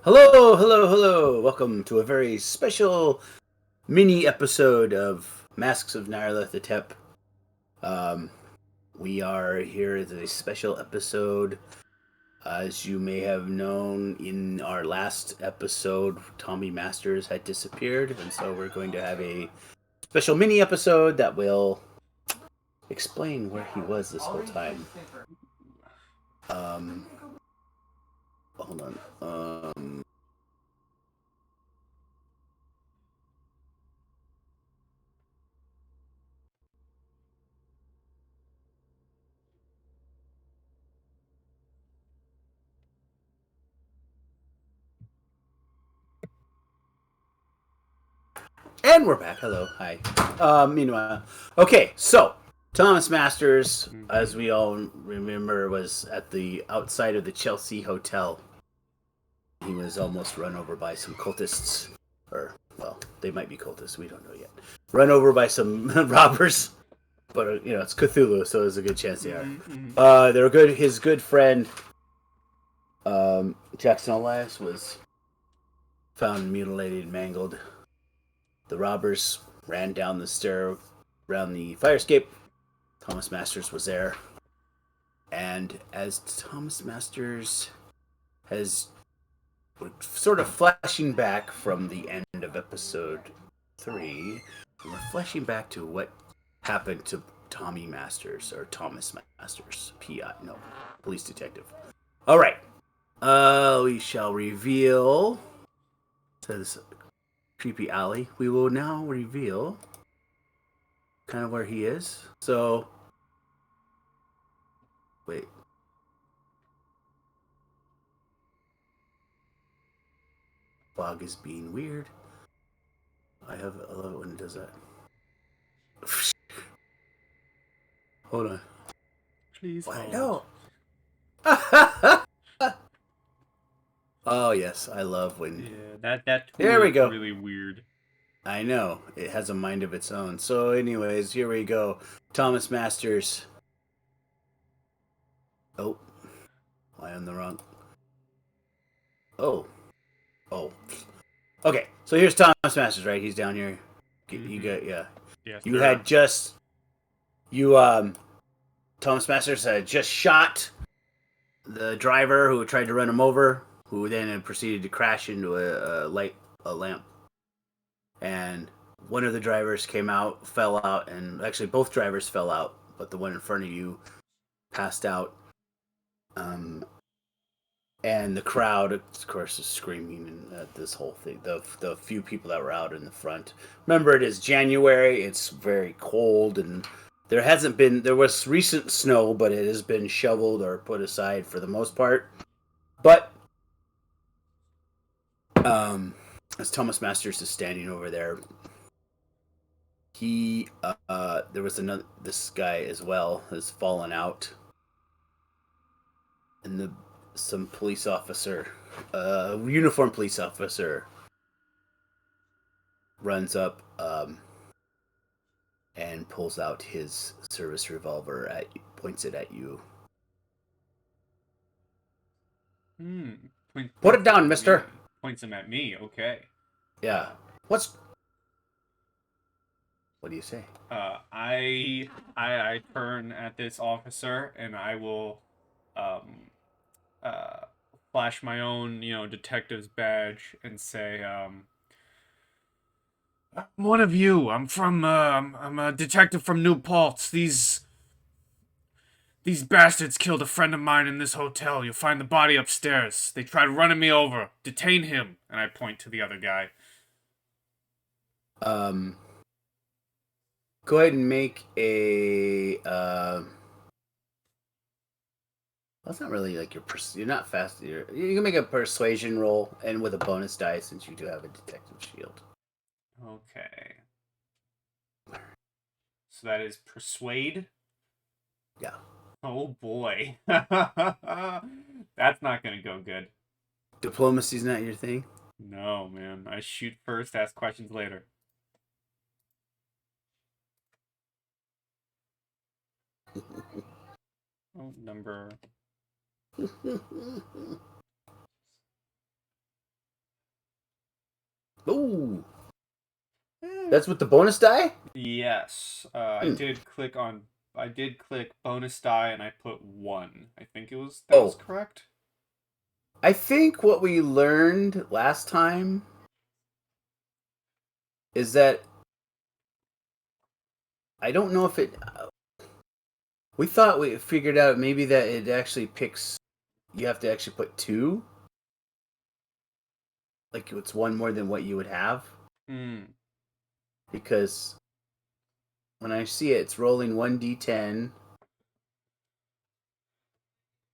Hello, hello, hello. Welcome to a very special mini episode of Masks of Nyarlathotep. Um, we are here as a special episode. As you may have known, in our last episode, Tommy Masters had disappeared, and so we're going to have a special mini episode that will explain where he was this whole time. Um, hold on. And we're back. Hello. Hi. Meanwhile, okay, so Thomas Masters, as we all remember, was at the outside of the Chelsea Hotel. He was almost run over by some cultists. Or, well, they might be cultists. We don't know yet. Run over by some robbers. But, it's Cthulhu, so there's a good chance they are. They're good. His good friend, Jackson Elias, was found mutilated and mangled. The robbers ran down the stair around the fire escape. Thomas Masters was there. And as Thomas Masters has sort of flashing back from the end of episode 3, we're flashing back to what happened to Tommy Masters, or Thomas Masters, PI, no, police detective. All right. We shall reveal, says Creepy Alley. We will now reveal kind of where he is. So, wait. Bog is being weird. I love it when it does that. Hold on. Please hold. No. Oh yes, I love when. Yeah, that tool There we go. is really weird. I know it has a mind of its own. So, anyways, here we go. Thomas Masters. Oh, I am the wrong. Oh, oh. Okay, so here's Thomas Masters, right? He's down here. You got Yes, You had just Thomas Masters had just shot the driver who tried to run him over, who then proceeded to crash into a lamp. And one of the drivers came out, fell out, and actually both drivers fell out, but the one in front of you passed out. And the crowd, of course, is screaming at this whole thing. The few people that were out in the front. Remember, it is January. It's very cold, and there was recent snow, but it has been shoveled or put aside for the most part. But as Thomas Masters is standing over there, there was this guy as well has fallen out, and some police officer, uniformed police officer, runs up and pulls out his service revolver points it at you. Put it down, mister. Points him at me. Okay. Yeah. What do you say? I turn at this officer and I will, um, uh, flash my own, detective's badge and say, I'm one of you. I'm a detective from New Paltz. These bastards killed a friend of mine in this hotel. You'll find the body upstairs. They tried running me over. Detain him. And I point to the other guy. Go ahead and make a. That's not really like you're not fast. You can make a persuasion roll and with a bonus die since you do have a detective shield. Okay. So that is persuade? Yeah. Oh boy. That's not gonna go good. Diplomacy's not your thing? No, man. I shoot first, ask questions later. Oh, number. Ooh. That's with the bonus die? Yes. Hmm. I did click bonus die and I put 1. I think that was Oh, correct. I think what we learned last time is that I don't know if it. We thought we figured out maybe that it actually picks. You have to actually put 2. Like it's one more than what you would have. Hmm. Because when I see it, it's rolling 1d10.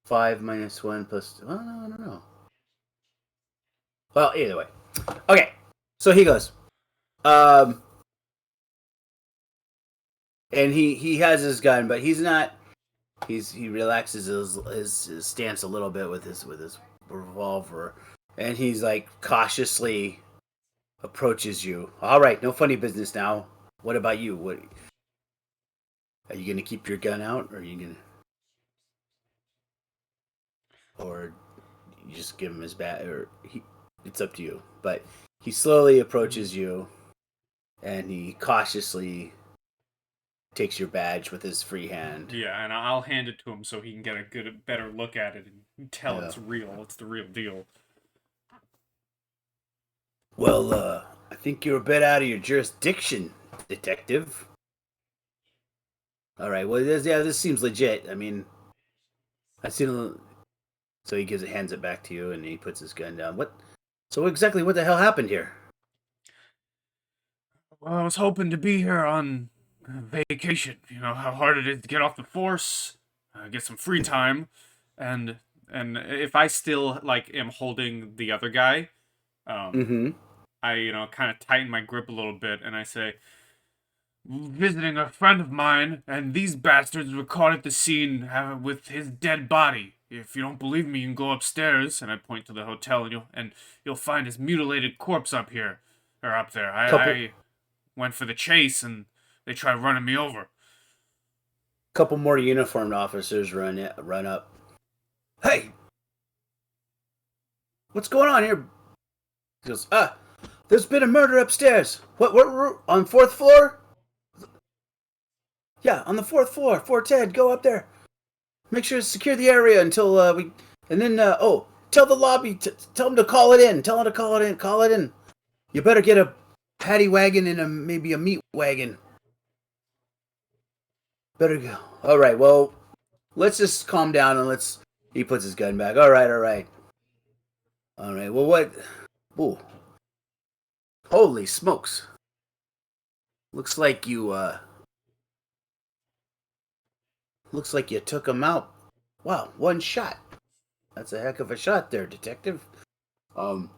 5 minus 1 plus. Oh, no, I don't know. Well, either way. Okay. So he goes. Um, and he has his gun, but he's not. He relaxes his stance a little bit with his revolver, and he's like cautiously approaches you. All right, no funny business now. What about you? What are you gonna keep your gun out, or are you gonna, or you just give him his bat, or it's up to you. But he slowly Hmm. approaches you, and he cautiously takes your badge with his free hand. Yeah, and I'll hand it to him so he can get better look at it and tell Yeah. it's real. It's the real deal. Well, I think you're a bit out of your jurisdiction, detective. All right. Well, this seems legit. I mean, I seen a. So he hands it back to you, and he puts his gun down. What? So exactly what the hell happened here? Well, I was hoping to be here on vacation. You know how hard it is to get off the force, get some free time, and if I still like am holding the other guy, um, Mm-hmm. I kind of tighten my grip a little bit, and I say, visiting a friend of mine, and these bastards were caught at the scene with his dead body. If you don't believe me, you can go upstairs, and I point to the hotel, and you'll find his mutilated corpse up here or up there. Couple I went for the chase, and they tried running me over. couple more uniformed officers run up. Hey, what's going on here? He goes, there's been a murder upstairs. What on 4th floor? Yeah, on the 4th floor. 410. Go up there. Make sure to secure the area until we. And then tell the lobby. Tell them to call it in. Tell them to call it in. Call it in. You better get a paddy wagon and maybe a meat wagon. Better go. All right. Well, let's just calm down and let's. He puts his gun back. All right. All right. All right. Well, what? Ooh. Holy smokes! Looks like you. Looks like you took him out. Wow, one shot. That's a heck of a shot there, detective. Um,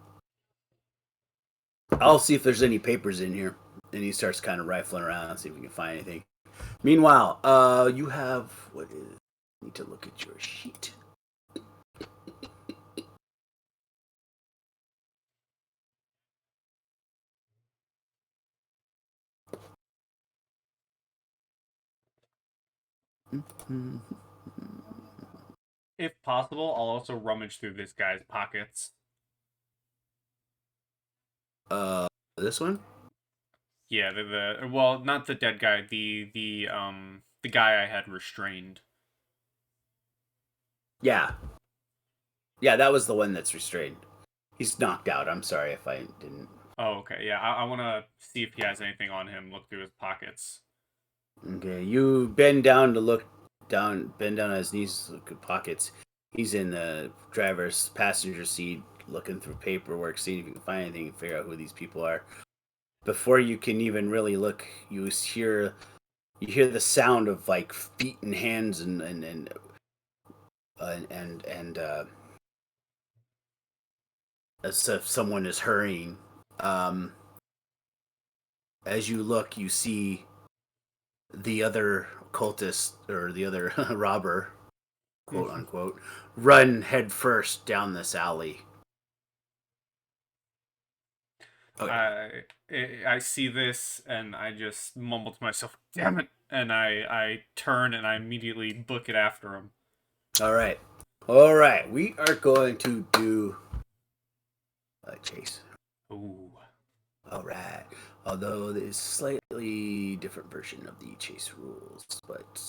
I'll see if there's any papers in here. And he starts kind of rifling around and see if we can find anything. Meanwhile, you have what is? Need to look at your sheet. If possible, I'll also rummage through this guy's pockets. Uh, this one? Yeah, the well, not the dead guy, the guy I had restrained. Yeah, yeah, that was the one that's restrained. He's knocked out. I'm sorry if I didn't. Oh, okay. Yeah, I want to see if he has anything on him. Look through his pockets. Okay, you bend down to look down, bend down on his knees, look at pockets. He's in the driver's passenger seat, looking through paperwork, seeing if you can find anything and figure out who these people are. Before you can even really look, you hear the sound of like feet and hands and as if someone is hurrying. Um, as you look, you see the other cultist or the other robber, quote unquote, run headfirst down this alley. Okay. I see this and I just mumble to myself, "Damn it!" And I turn and I immediately book it after him. All right. All right. We are going to do a chase. Ooh. All right. Although there's slightly different version of the chase rules, but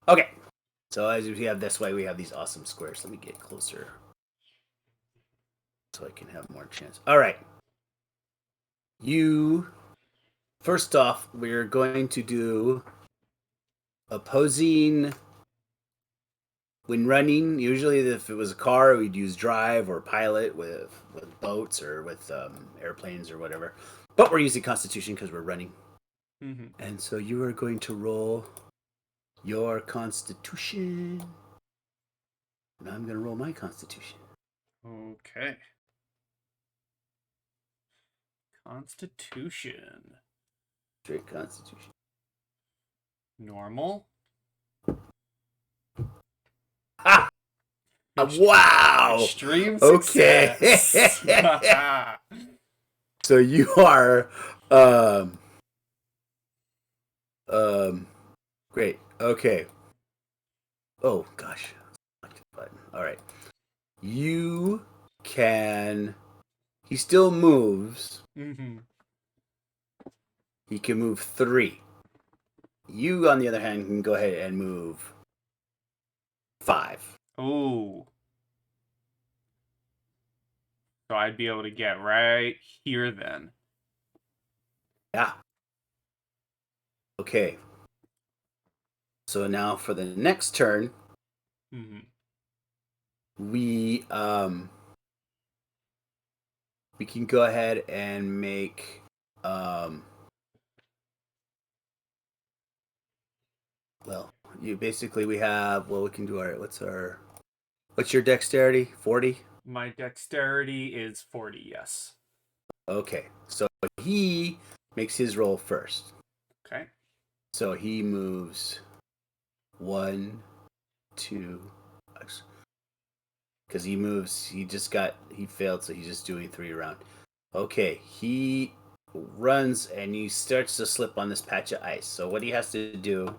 okay. So as we have this way, we have these awesome squares. Let me get closer so I can have more chance. All right. You first off, we're going to do opposing when running. Usually, if it was a car, we'd use drive or pilot with boats or with airplanes or whatever. But we're using Constitution because we're running. Mm-hmm. And so you are going to roll your Constitution. And I'm going to roll my Constitution. Okay. Constitution. Straight Constitution. Normal. Ah! Wow! Extreme Okay. success. So you are great. Okay. Oh gosh. Button. All right. You can he still moves. Mm-hmm. He can move 3. You on the other hand can go ahead and move 5. Ooh. So I'd be able to get right here then. Yeah. Okay. So now for the next turn, Mm-hmm. we can go ahead and make well, you basically we have we can do what's your dexterity? 40? My dexterity is 40, yes. Okay. So he makes his roll first. Okay. So he moves 1, 2, because he failed, so he's just doing 3 around. Okay, he runs and he starts to slip on this patch of ice. So what he has to do,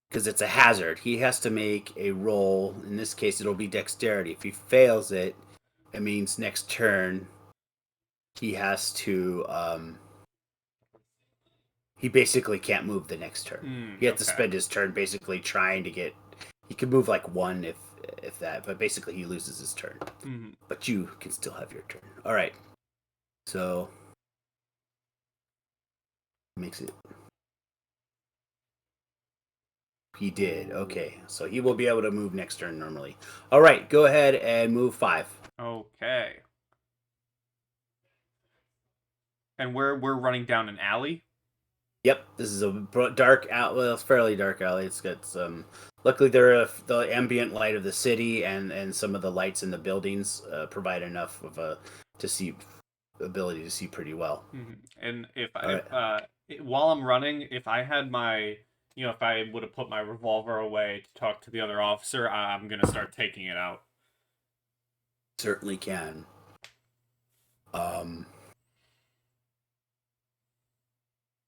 because it's a hazard, he has to make a roll. In this case, it'll be dexterity. If he fails it, it means next turn he has to he basically can't move the next turn. He has to spend his turn basically trying to get. He could move like 1 if that, but basically he loses his turn. Mm-hmm. But you can still have your turn. All right. So makes it. He did. Okay. So he will be able to move next turn normally. All right. Go ahead and move 5. Okay. And we're running down an alley? Yep. This is a dark alley. Well, it's fairly dark alley. It's got some. Luckily, the ambient light of the city and some of the lights in the buildings provide enough of a to see ability to see pretty well. Mm-hmm. And if Right. while I'm running, if I had my, if I would have put my revolver away to talk to the other officer, I'm gonna start taking it out. Certainly can.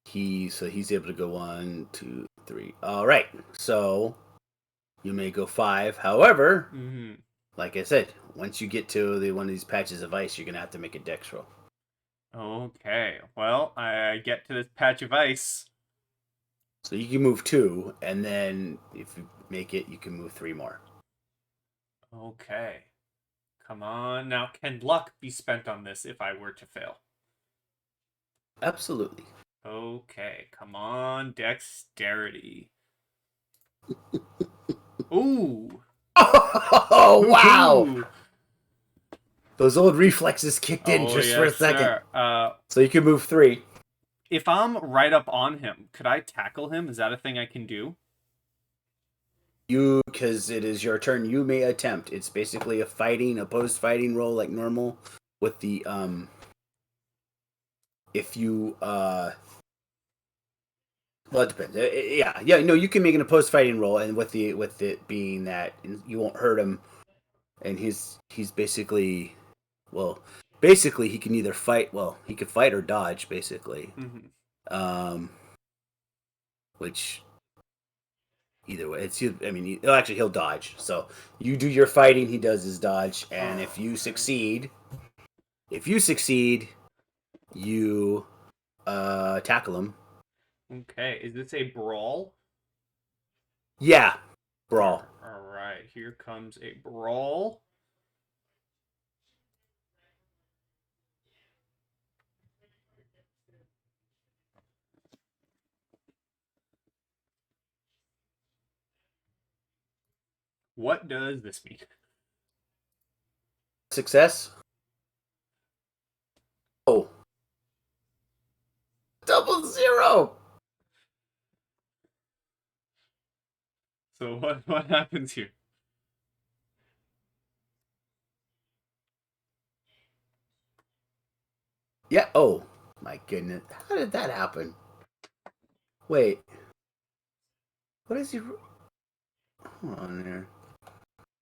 He's able to go 1, 2, 3. All right. So you may go 5. However, Mm-hmm. like I said, once you get to one of these patches of ice, you're gonna have to make a dex roll. Okay. Well, I get to this patch of ice. So you can move 2, and then if you make it, you can move 3 more. Okay. Come on. Now, can luck be spent on this if I were to fail? Absolutely. Okay. Come on, dexterity. Ooh. Oh wow! Ooh. Those old reflexes kicked in Oh, just for a yes, second. sir. So you can move 3. If I'm right up on him, could I tackle him? Is that a thing I can do? Because it is your turn, you may attempt. It's basically opposed fighting roll like normal with the if you well, it depends. Yeah. No, you can make an opposed fighting roll, and with it being that you won't hurt him, and he's basically, he can either fight. Well, he could fight or dodge, basically. Mm-hmm. Which either way, actually he'll dodge. So you do your fighting, he does his dodge, and if you succeed, You tackle him. Okay, is this a brawl? Yeah, brawl. All right, here comes a brawl. What does this mean? Success. Oh, double zero. So what happens here? Yeah. Oh my goodness. How did that happen? Wait. What is he? Hold on there.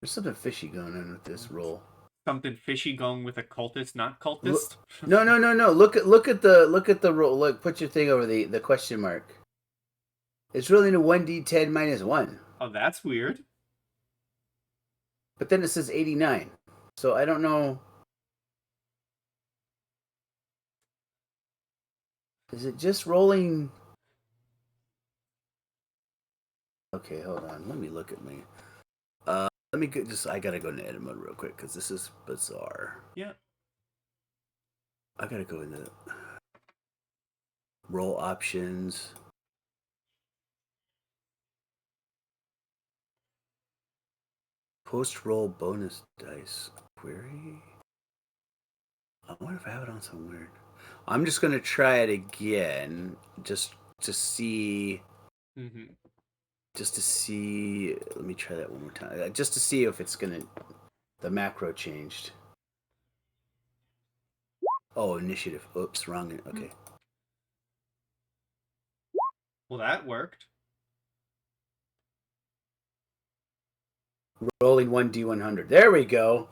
There's something fishy going on with this roll. Something fishy going with a cultist, not Look, cultist? no. Look at the roll. Look, put your thing over the question mark. It's rolling a 1d10 minus 1. Oh, that's weird. But then it says 89. So I don't know. Is it just rolling? Okay, hold on. Let me look at me. Let me just. I gotta go into edit mode real quick because this is bizarre. Yeah. I gotta go into roll options. Post roll bonus dice query. I wonder if I have it on some weird. I'm just gonna try it again, just to see. Mm-hmm. Just to see. Let me try that one more time. Just to see if it's gonna. The macro changed. Oh, initiative. Oops, wrong. Okay. Well, that worked. Rolling 1d100. There we go.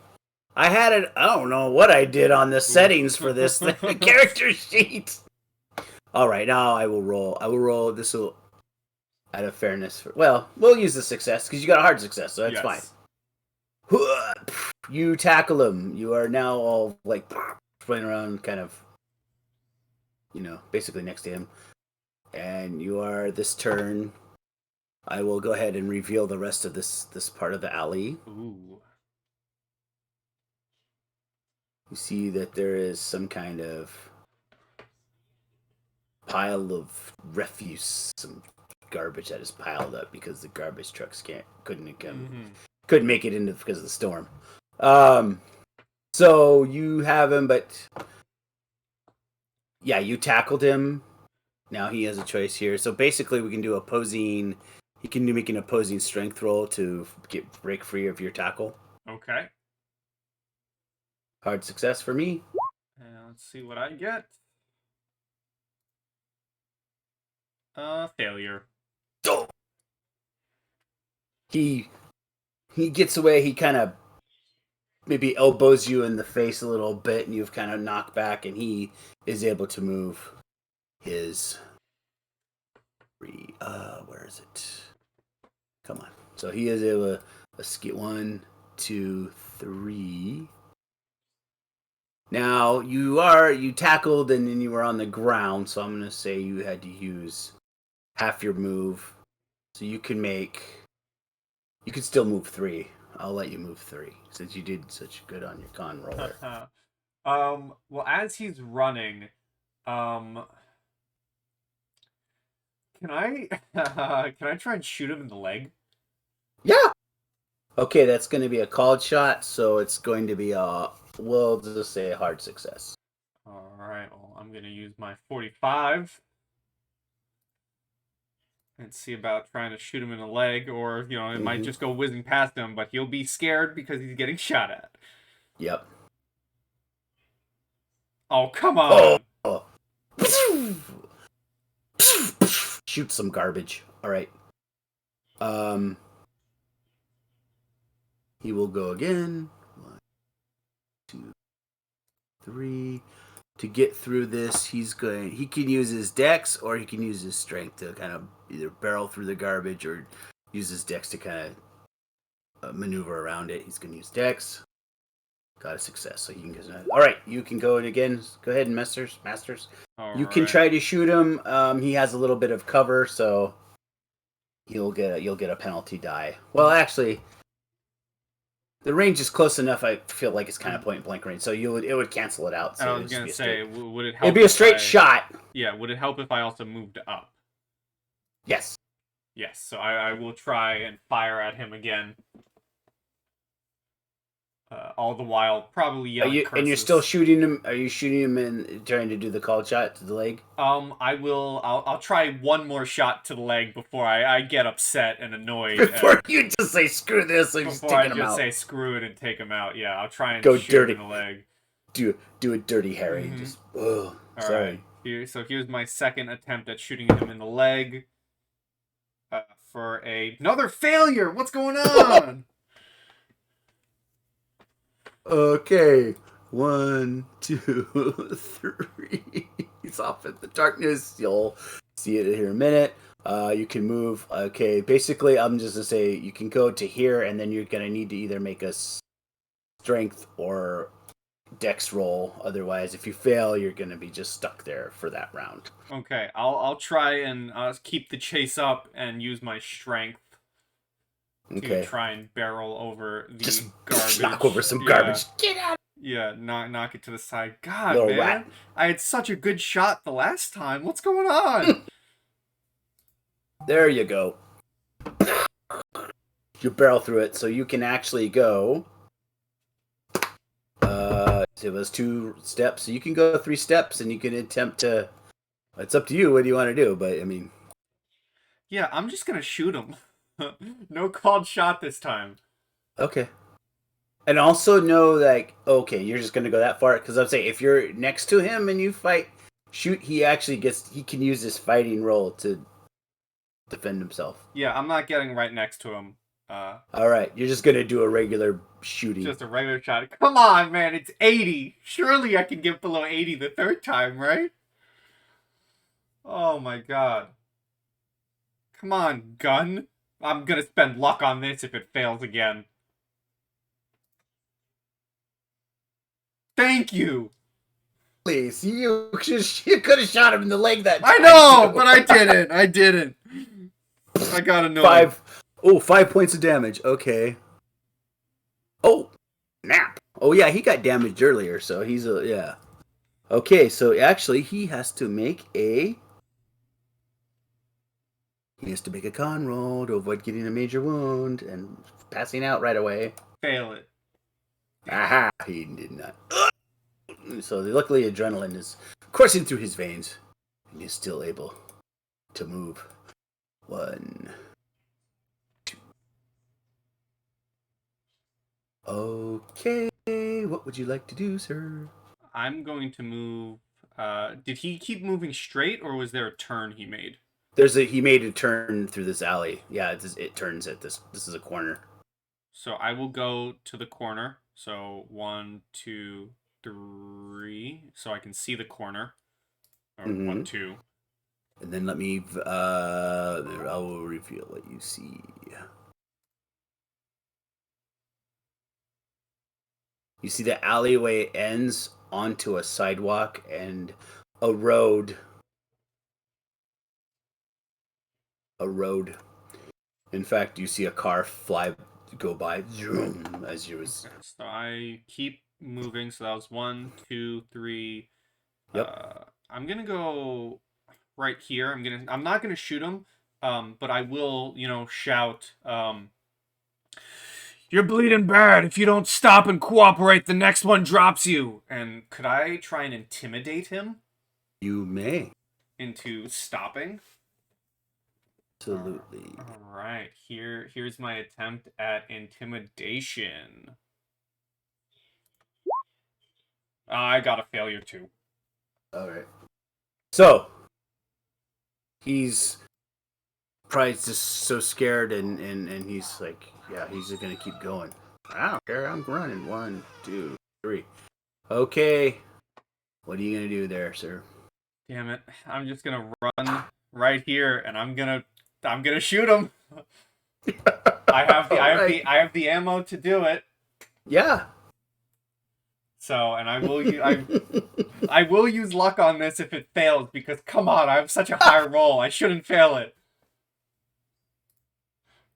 I had it. I don't know what I did on the settings for this character sheet. All right, now I will roll. I will roll. This will, out of fairness, well, we'll use the success because you got a hard success, so that's fine. You tackle him. You are now all like running around, kind of, basically next to him, and you are this turn. I will go ahead and reveal the rest of this part of the alley. Ooh. You see that there is some kind of pile of refuse, some garbage that is piled up because the garbage trucks couldn't make it into because of the storm. So you have him, but yeah, you tackled him. Now he has a choice here. So basically, we can do opposing. He can make an opposing strength roll to break free of your tackle. Okay. Hard success for me. Let's see what I get. Failure. Oh! He gets away. He kind of maybe elbows you in the face a little bit, and you've kind of knocked back, and he is able to move his. Where is it? Come on. So he is able to get 1, 2, 3. Now you tackled and then you were on the ground, so I'm gonna say you had to use half your move. So you can still move 3. I'll let you move 3 since you did such good on your con roller. Well, as he's running, can I can I try and shoot him in the leg? Yeah. Okay, that's going to be a called shot, so it's going to be we'll just say a hard success. All right. Well, I'm gonna use my 45 and see about trying to shoot him in the leg, or it might just go whizzing past him, but he'll be scared because he's getting shot at. Yep. Oh, come on! Oh. Shoot some garbage. All right. He will go again. 1, 2, 3. To get through this, he can use his dex or he can use his strength to kind of either barrel through the garbage or use his dex to kind of maneuver around it. He's going to use dex. Got a success, so you can get. All right, you can go in again. Go ahead, and Masters. All You can right. try to shoot him. He has a little bit of cover, so you'll get a penalty die. Well, actually, the range is close enough. I feel like it's kind of point blank range, so it would cancel it out. So I was gonna say, would it help? It'd be a straight shot. Yeah, would it help if I also moved up? Yes. Yes. So I will try and fire at him again. All the while, probably yelling curses. And you're still shooting him? Are you shooting him and trying to do the called shot to the leg? I will. I'll try one more shot to the leg before I get upset and annoyed. Before you just say screw this, and before I just say screw it and take him out. Yeah, I'll try and shoot dirty. him in the leg. Do a dirty Harry. Just sorry. Right. Here's my second attempt at shooting him in the leg. For another failure. What's going on? Okay, 1, 2, 3. He's off in the darkness. You'll see it here in a minute. You can move. Okay, basically, I'm just gonna say you can go to here, and then you're gonna need to either make a strength or dex roll. Otherwise, if you fail, you're gonna be just stuck there for that round. Okay, I'll try and keep the chase up and use my strength. To try and barrel over the just garbage. Knock over some garbage. Get out! Yeah, knock it to the side. God, Little man. rat. I had such a good shot the last time. What's going on? There you go. You barrel through it, so you can actually go. It was 2 steps, so you can go 3 steps, and you can attempt to. It's up to you. What do you want to do? But I mean. Yeah, I'm just gonna shoot him. No called shot this time. Okay. And also know, like, okay, you're just gonna go that far, because I'm saying if you're next to him and you shoot, he can use this fighting roll to defend himself. Yeah, I'm not getting right next to him. All right, you're just gonna do a regular shooting. Just a regular shot. Come on, man, it's 80. Surely I can get below 80 the third time, right? Oh my god. Come on, gun. I'm gonna spend luck on this if it fails again. Thank you! Please, you could have shot him in the leg that time. I know, but I didn't. I got annoyed. 5 points of damage. Okay. Oh, nap. Oh yeah, he got damaged earlier, so he's yeah. Okay, so actually he has to make a con roll to avoid getting a major wound and passing out right away. Fail it. Aha! He did not. So luckily adrenaline is coursing through his veins, and he's still able to move. 1, 2. Okay, what would you like to do, sir? I'm going to move. Did he keep moving straight, or was there a turn he made? He made a turn through this alley. Yeah, it turns at this. This is a corner. So I will go to the corner. So 1, 2, 3. So I can see the corner. Or 1, 2. And then let me. I will reveal what you see. You see the alleyway ends onto a sidewalk and a road. In fact, you see a car go by as you was. So I keep moving. So that was 1, 2, 3. Yep. I'm gonna go right here. I'm not gonna shoot him. But I will, shout. You're bleeding bad. If you don't stop and cooperate, the next one drops you. And could I try and intimidate him? You may. Into stopping? Absolutely. All right. Here's my attempt at intimidation. I got a failure too. All right. So he's probably just so scared, and he's like, yeah, he's just gonna keep going. I don't care. I'm running. 1, 2, 3. Okay. What are you gonna do there, sir? Damn it! I'm just gonna run right here, and I'm gonna shoot him. I have the ammo to do it. Yeah. So, and I will use luck on this if it fails, because come on, I have such a high roll. I shouldn't fail it.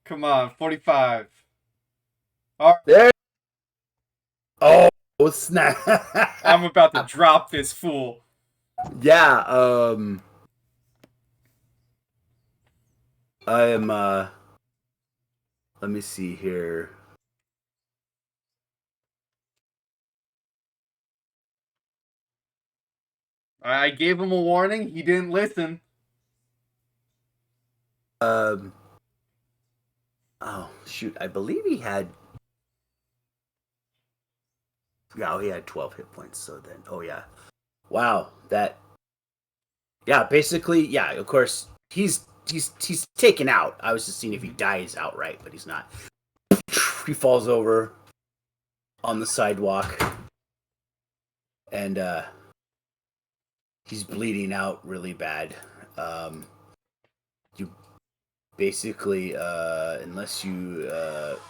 Come on, 45. All right, There. Oh snap! I'm about to drop this fool. Yeah. I am. Let me see here. I gave him a warning. He didn't listen. Um. Oh shoot! I believe he had. Yeah, he had 12 hit points. So then, oh yeah, wow, that. Yeah, basically, yeah. Of course, he's taken out. I was just seeing if he dies outright, but he's not. He falls over on the sidewalk, and he's bleeding out really bad. You basically, unless you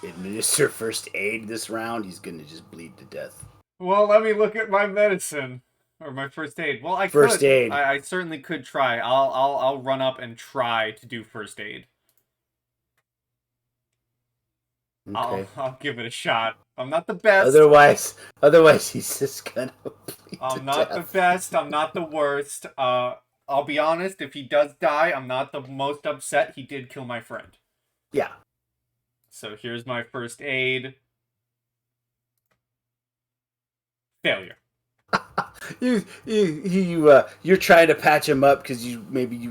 administer first aid this round, he's gonna just bleed to death. Well, let me look at my medicine or my first aid. Well, I First could. aid. I certainly could try. I'll run up and try to do first aid. Okay. I'll give it a shot. I'm not the best. Otherwise, he's just gonna bleed to I'm not the death. best. I'm not the worst. I'll be honest. If he does die, I'm not the most upset. He did kill my friend. Yeah. So here's my first aid. Failure. You're trying to patch him up because you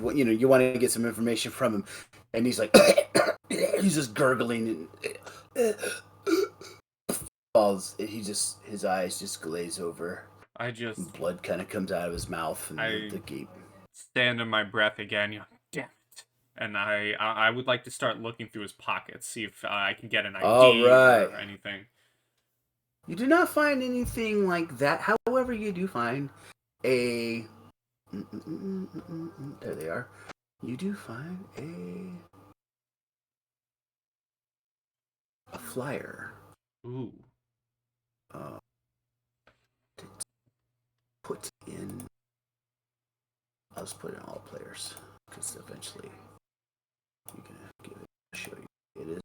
want to get some information from him, and he's like he's just gurgling and falls. His eyes just glaze over. I just Blood kind of comes out of his mouth and the gape. stand in my breath again. Damn it. And I would like to start looking through his pockets, see if I can get an All ID right. or anything. You do not find anything like that. However, you do find a. There they are. You do find a flyer. Ooh. It's put in. I'll just put in all players because eventually you're gonna give it. Show you it is.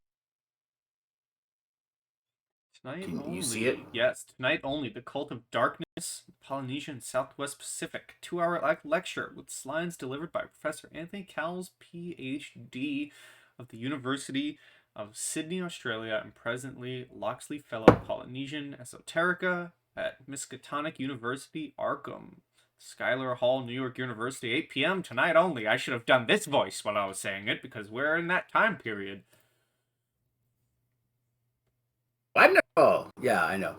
Tonight Can only. you see it? Yes, tonight only. The Cult of Darkness, Polynesian Southwest Pacific. 2-hour lecture with slides delivered by Professor Anthony Cowles, PhD, of the University of Sydney, Australia, and presently Loxley Fellow Polynesian Esoterica at Miskatonic University, Arkham. Schuyler Hall, New York University, 8 p.m. tonight only. I should have done this voice while I was saying it because we're in that time period. Oh, yeah, I know.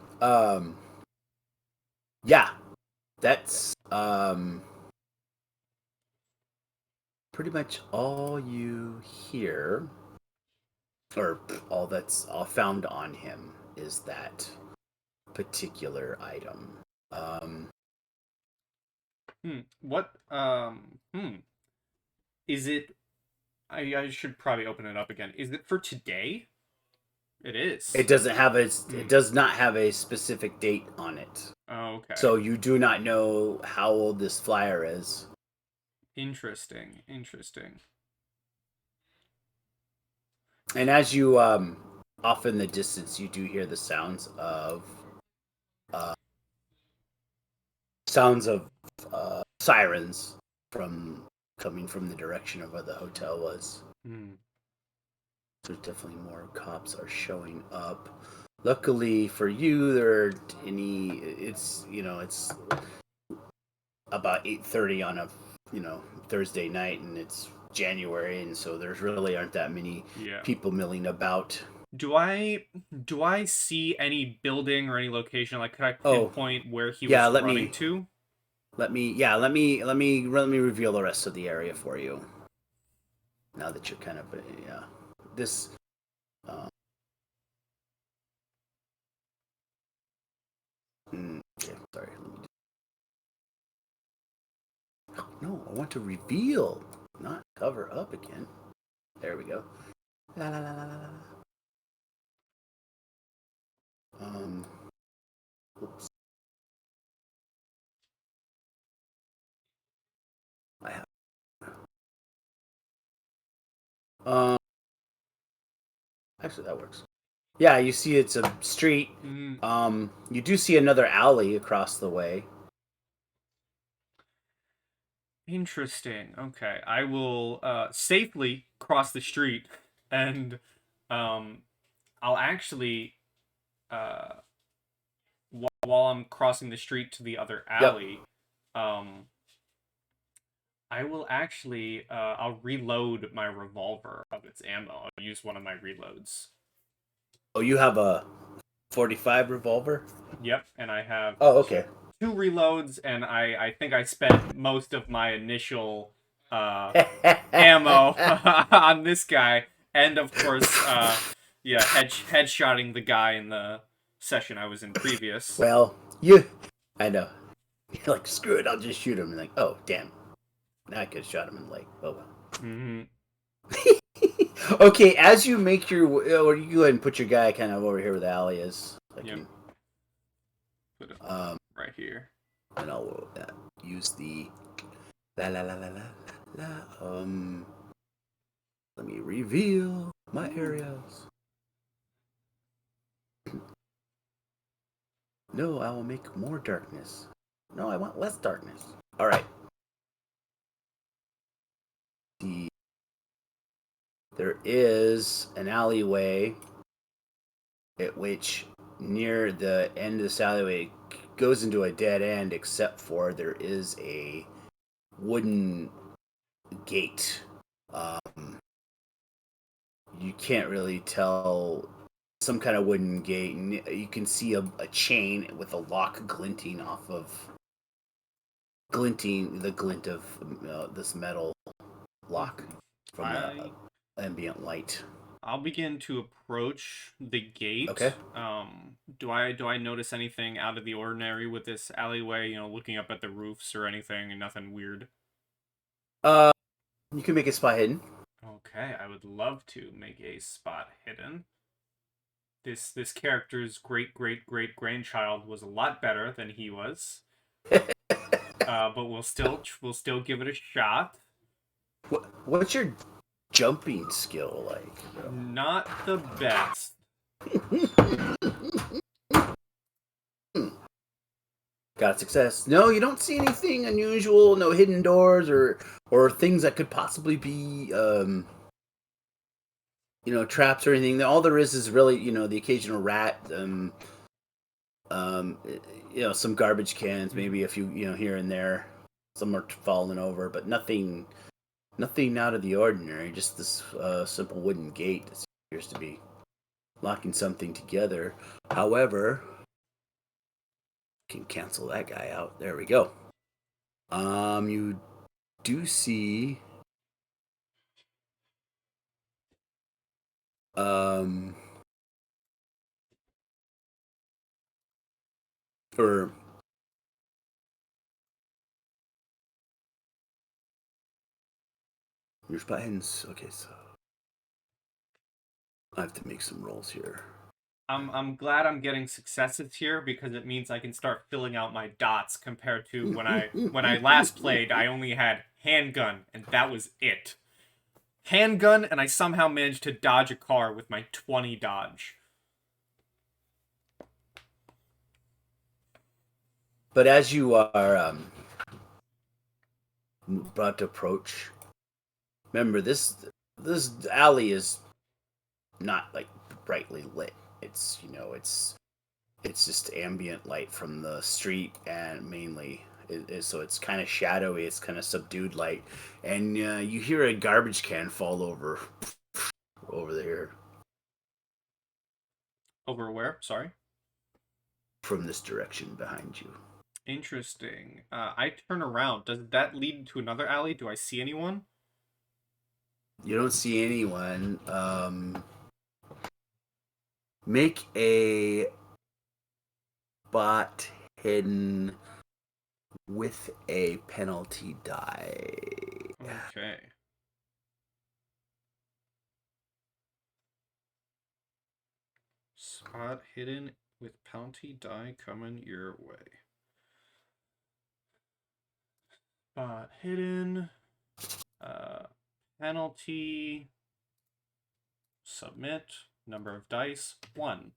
Yeah, that's pretty much all you hear, or all that's all found on him is that particular item. What is it? I should probably open it up again. Is it for today? It is. It does not have a specific date on it. Oh, okay. So you do not know how old this flyer is. Interesting. And as you off in the distance, you do hear the sounds of sirens coming from the direction of where the hotel was. There's definitely more cops are showing up. Luckily for you, there aren't any. It's about 8:30 on a Thursday night, and it's January, and so there's really aren't that many people milling about. Do I see any building or any location? Like, could I pinpoint where he was running to? Let me reveal the rest of the area for you. Now that you're kind of this. Okay, sorry. No, I want to reveal, not cover up again. There we go. La la la la la. Oops. Um, actually, that works. Yeah, you see it's a street. Mm, You do see another alley across the way. interesting. Okay, I will safely cross the street, and um, I'll actually uh, while I'm crossing the street to the other Yep. alley, um, I will actually I'll reload my revolver of its ammo. I'll use one of my reloads. Oh, you have a 45 revolver? Yep, and I have Oh, two, okay. two reloads, and I think I spent most of my initial ammo on this guy, and of course, yeah, headshotting the guy in the session I was in previous. Well, you. I know. You're like, screw it, I'll just shoot him. And like, oh, damn. Now I could have shot him in the leg. Oh, well. Mm-hmm. Okay, as you make your, or you go ahead and put your guy kind of over here where the alley is. I Yep. can, Put it um, right here. and I'll use the la la la la la la. Let me reveal my Ooh. areas. No, I will make more darkness. No, I want less darkness. All right. The There is an alleyway at which near the end of this alleyway goes into a dead end, except for there is a wooden gate. Um, you can't really tell, some kind of wooden gate, and you can see a chain with a lock glinting off of the glint of this metal lock from the I ambient light. I'll begin to approach the Okay. gate. Do I notice anything out of the ordinary with this alleyway? You know, looking up at the roofs or anything, and nothing weird. Uh, you can make a spot hidden. Okay, I would love to make a spot hidden. This character's great grandchild was a lot better than he was. But we'll still give it a shot. What's your jumping skill like? Not the best. Got success. No, you don't see anything unusual. No hidden doors or things that could possibly be traps or anything. All there is really the occasional rat. Um, some garbage cans, maybe a few here and there. Some are falling over, but nothing out of the ordinary. Just this simple wooden gate that appears to be locking something together. However, can cancel that guy out. There we go. You do see um for your buttons. Okay, so I have to make some rolls here. I'm glad I'm getting successes here because it means I can start filling out my dots compared to when I last played, I only had handgun and that was it. Handgun and I somehow managed to dodge a car with my 20 dodge. But as you are about to approach, remember this alley is not like brightly lit. It's just ambient light from the street, and mainly so it's kind of shadowy. It's kind of subdued light, and you hear a garbage can fall over there Over where? Sorry. from this direction behind you. Interesting. I turn around. Does that lead to another alley? Do I see anyone? You don't see anyone. Make a bot hidden with a penalty die. Okay. Spot hidden with penalty die coming your way. Spot hidden. Uh, penalty. Submit. Number of dice, 1.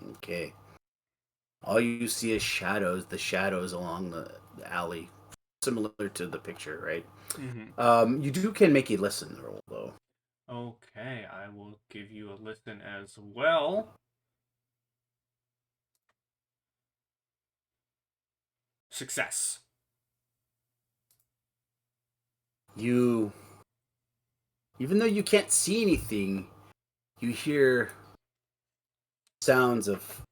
Okay. All you see is shadows, the shadows along the alley, similar to the picture, right? Mm-hmm. You can make a listen roll, though. Okay, I will give you a listen as well. Success. You, even though you can't see anything, you hear sounds of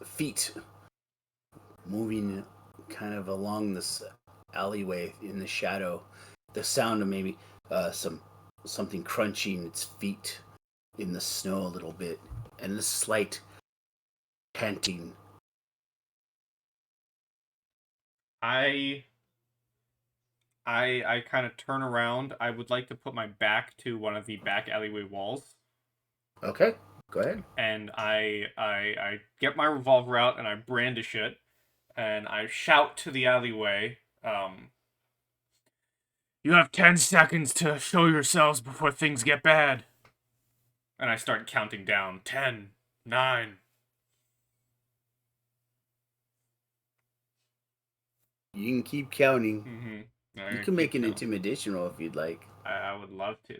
feet moving kind of along this alleyway in the shadow. The sound of maybe something crunching its feet in the snow a little bit, and the slight panting. I I kind of turn around. I would like to put my back to one of the back alleyway walls, Okay, go ahead. and I get my revolver out and I brandish it, and I shout to the alleyway. You have 10 seconds to show yourselves before things get bad. And I start counting down. 10, 9. You can keep counting. Mm-hmm. You can make an intimidation roll if you'd like. I would love to.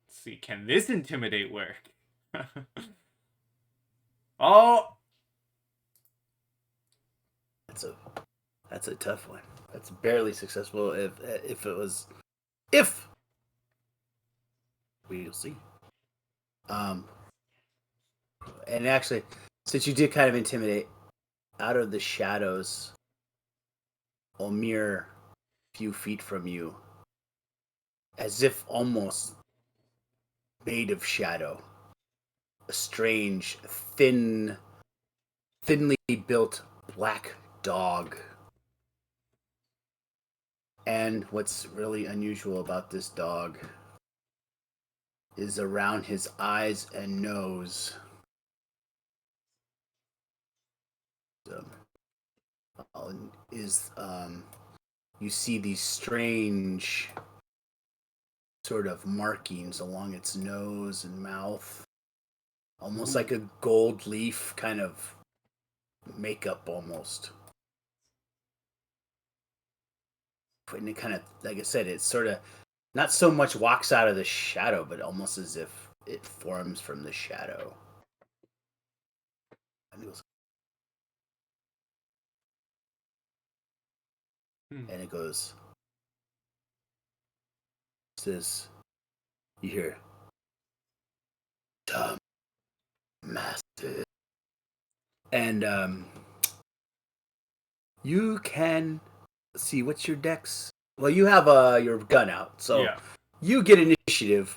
Let's see, can this intimidate work? Oh! That's a tough one. That's barely successful. If it was, if we'll see. And actually, since you did kind of intimidate, out of the shadows, a mere few feet from you, as if almost made of shadow, a strange, thinly built black dog. And what's really unusual about this dog is around his eyes and nose. You see these strange sort of markings along its nose and mouth, almost like a gold leaf kind of makeup almost. And it kind of, like I said, it sort of not so much walks out of the shadow, but almost as if it forms from the shadow. And it goes, says, you hear, dumb master. And you can see what's your dex. Well, you have your gun out, so yeah. You get initiative.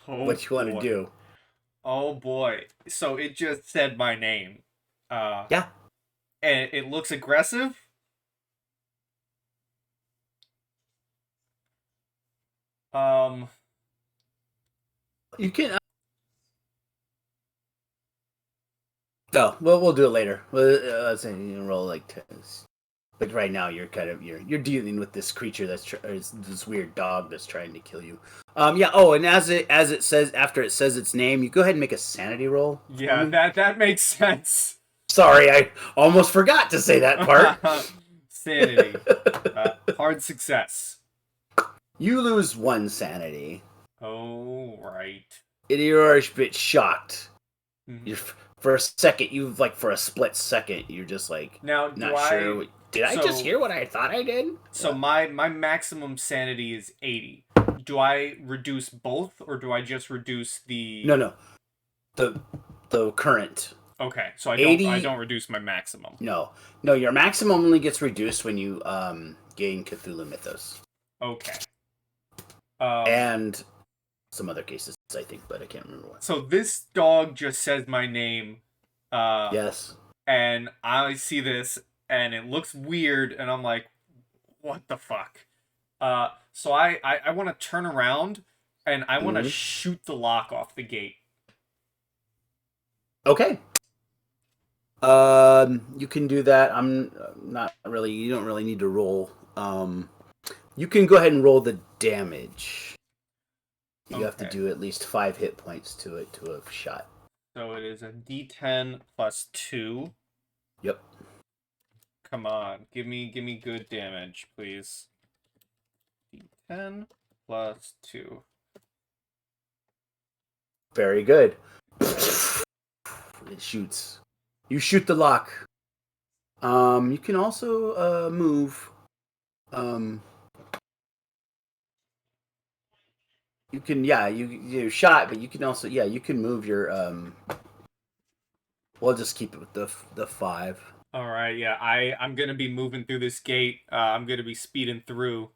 Oh, What you want to boy. do? Oh boy. So it just said my name. Yeah. And it looks aggressive. You can. No, we'll do it later. Let's say you roll like 10. But right now you're kind of you're dealing with this creature this weird dog that's trying to kill you. Yeah. Oh, and as it says after it says its name, you go ahead and make a sanity roll. Yeah, that makes sense. Sorry, I almost forgot to say that part. Sanity. Hard success. You lose 1 sanity. Oh, right. And you're a bit shocked. Mm-hmm. You're for a second, for a split second, you're just like now, not sure. Did I just hear what I thought I did? So my maximum sanity is 80. Do I reduce both, or do I just reduce the? No. The current. Okay, so I 80... don't reduce my maximum. No. Your maximum only gets reduced when you gain Cthulhu Mythos. Okay. And some other cases, I think, but I can't remember what. So this dog just says my name. Yes. And I see this, and it looks weird, and I'm like, what the fuck? So I want to turn around, and I want to shoot the lock off the gate. Okay. You can do that. I'm not really. You don't really need to roll. You can go ahead and roll the damage. You have to Okay. do at least 5 hit points to it to a shot. So it is a D10 plus 2. Yep. Come on, give me good damage, please. D10 plus 2. Very good. It shoots. You shoot the lock. You can also move. Um, you can you shot, but you can also you can move your We'll just keep it with the 5. All right, yeah, I'm gonna be moving through this gate. I'm gonna be speeding through.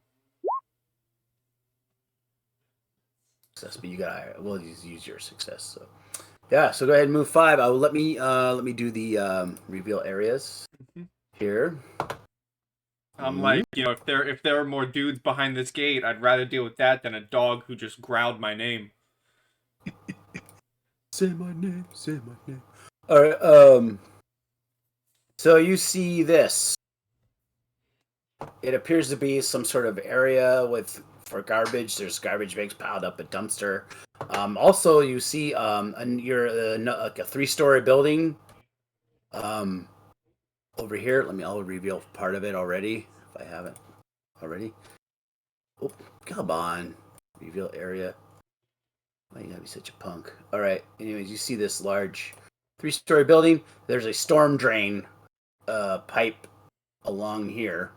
Success, but you got we'll use your success. So yeah, so go ahead and move 5. Let me do the reveal areas here. I'm like, if there were more dudes behind this gate, I'd rather deal with that than a dog who just growled my name. Say my name. Say my name. All right. So you see this. It appears to be some sort of area with for garbage. There's garbage bags piled up, a dumpster. Also, you see you're like a 3-story building. Um, over here, I'll reveal part of it already if I haven't already. Oh, come on, reveal area. Why you gotta be such a punk? All right. Anyways, you see this large 3-story building. There's a storm drain pipe along here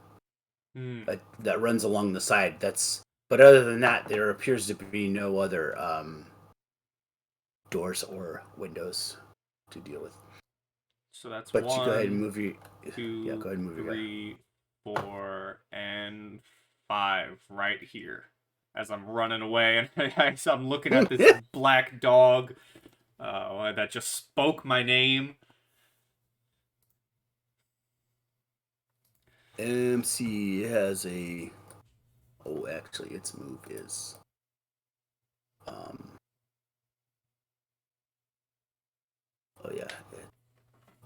Hmm. that runs along the side. But other than that, there appears to be no other doors or windows to deal with. So that's But you go ahead and one, move your two, go ahead and move your guy. 3, 4, and 5 right here. As I'm running away, and I'm looking at this black dog that just spoke my name. MC has a. Oh, actually, its move is. Um. Oh yeah.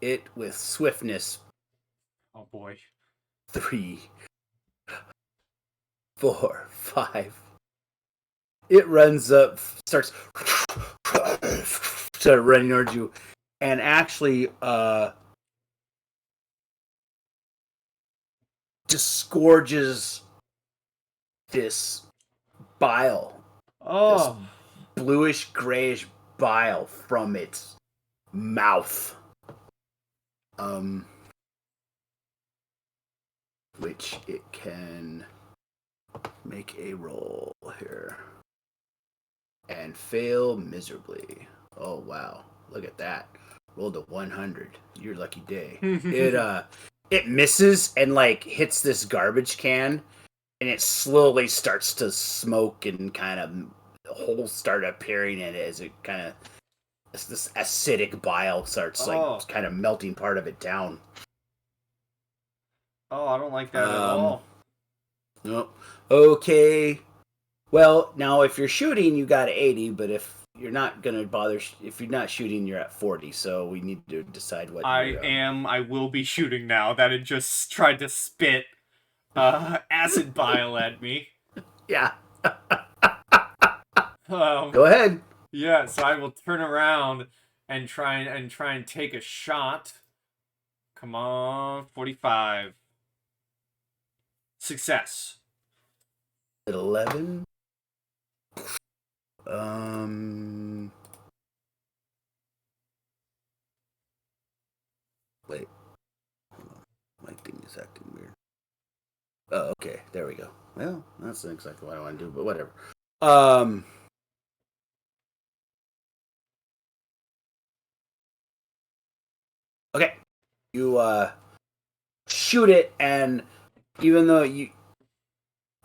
It with swiftness Oh boy. 3, 4, 5. It runs up, starts start running towards you, and actually disgorges this bile, this Oh. bluish grayish bile from its mouth. Um, which it can make a roll here and fail miserably. Oh wow, look at that! Rolled a 100. Your lucky day. It misses and like hits this garbage can, and it slowly starts to smoke and kind of holes start appearing in it as it kind of this acidic bile starts like Oh. kind of melting part of it down. Oh, I don't like that at Um, all. no, okay. Well, now if you're shooting, you got 80, but if you're not gonna bother, if you're not shooting, you're at 40. So we need to decide what your I will be shooting now. That it just tried to spit acid bile at me. yeah. Um, Go ahead. yeah, so I will turn around and try and take a shot. Come on, 45. Success. At 11. Um. Wait. My thing is acting weird. Oh, okay. There we go. Well, that's not exactly what I want to do, but whatever. Um. Okay. You shoot it, and even though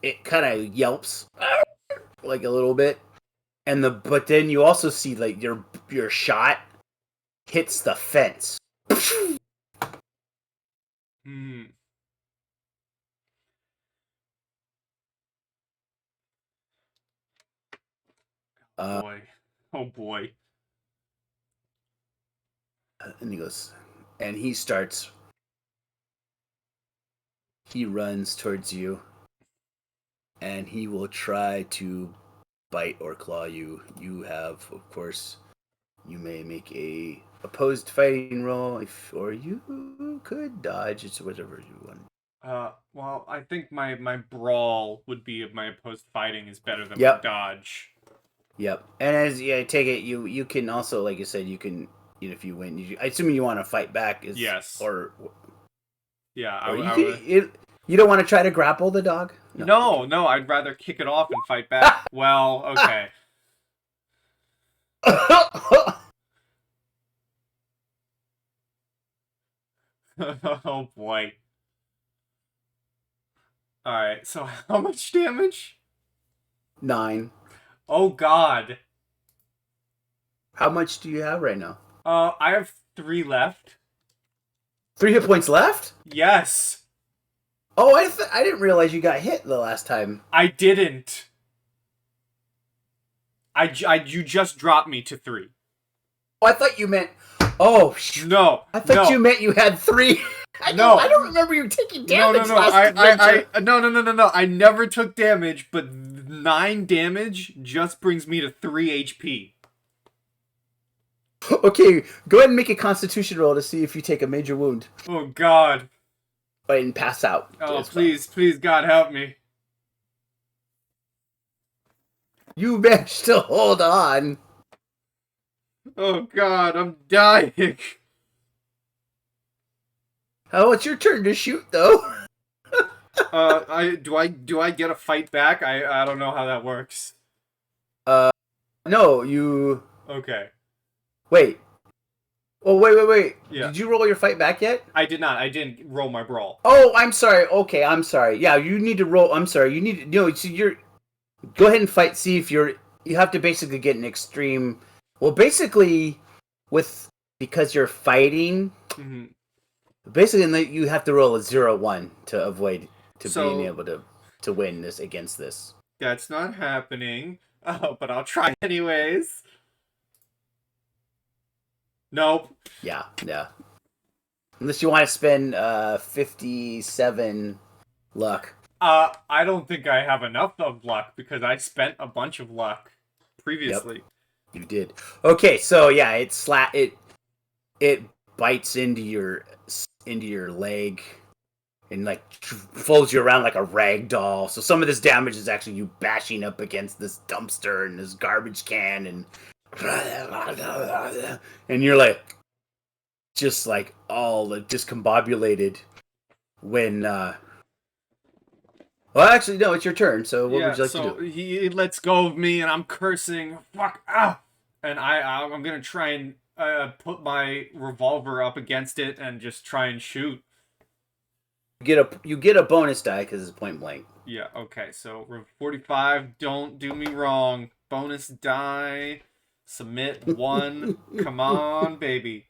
it kind of yelps like a little bit, and but then you also see like your shot hits the fence. Hmm. Uh, Boy. Oh boy. and he goes, and he runs towards you, and he will try to bite or claw you. You have, of course, you may make a opposed fighting roll, or you could dodge. It's whatever you want. Well, I think my brawl would be my opposed fighting is better than my Yep. dodge. Yep. And as I take it, you can also, like you said, you can, if you win, I assume you want to fight back. Yes. Or yeah, or you don't want to try to grapple the dog? No, I'd rather kick it off and fight back. Well, okay. Oh boy. Alright, so how much damage? 9. Oh god. How much do you have right now? I have 3 left. 3 hit points left? Yes. Oh, I didn't realize you got hit the last time. I didn't. You just dropped me to 3. Oh, I thought you meant. Oh, shoot. No. I thought you meant you had 3. I don't remember you taking damage last adventure. No. I never took damage, but 9 damage just brings me to 3 HP. Okay, go ahead and make a Constitution roll to see if you take a major wound. Oh god. And pass out. Oh, please, God help me. You managed to hold on. Oh god, I'm dying. Oh, it's your turn to shoot, though. Do I get a fight back? I don't know how that works. No, you. Okay. Wait. Oh, wait. Yeah. Did you roll your fight back yet? I did not. I didn't roll my brawl. Oh, I'm sorry. Okay, I'm sorry. Yeah, you need to roll. I'm sorry. You need to. No, so you're. Go ahead and fight. See if you're. You have to basically get an extreme. Well, basically, because you're fighting. Mm-hmm. Basically, you have to roll a 0-1 to avoid being able to win this against this. That's not happening. Oh, but I'll try anyways. Nope. Yeah. Unless you want to spend 57 luck. I don't think I have enough of luck because I spent a bunch of luck previously. Yep, you did. Okay, so yeah, it bites into your leg and like folds you around like a rag doll. So some of this damage is actually you bashing up against this dumpster and this garbage can and you're like just like all discombobulated when well, actually, no, it's your turn, so what would you like to do? He lets go of me, and I'm cursing, fuck, ah! And I'm gonna try and put my revolver up against it and just try and shoot. You get a bonus die because it's point blank. Yeah, okay, so 45, don't do me wrong. Bonus die, submit 1, come on, baby.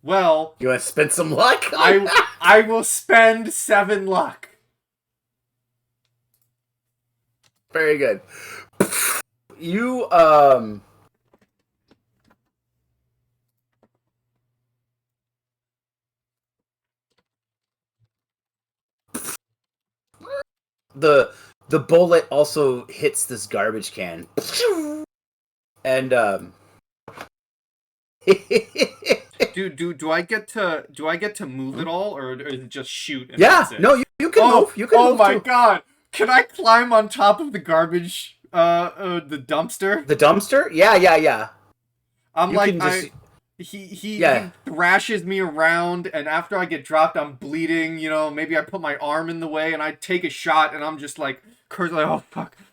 Well, you want to spend some luck? I will spend 7 luck. Very good. You the bullet also hits this garbage can, and Do I get to move at all, or is it just shoot? And yeah, that's it? No, you can move. You can. Oh move my too. god! Can I climb on top of the garbage? The dumpster. The dumpster? Yeah. I'm you like he thrashes me around, and after I get dropped, I'm bleeding. You know, maybe I put my arm in the way, and I take a shot, and I'm just like cursing, like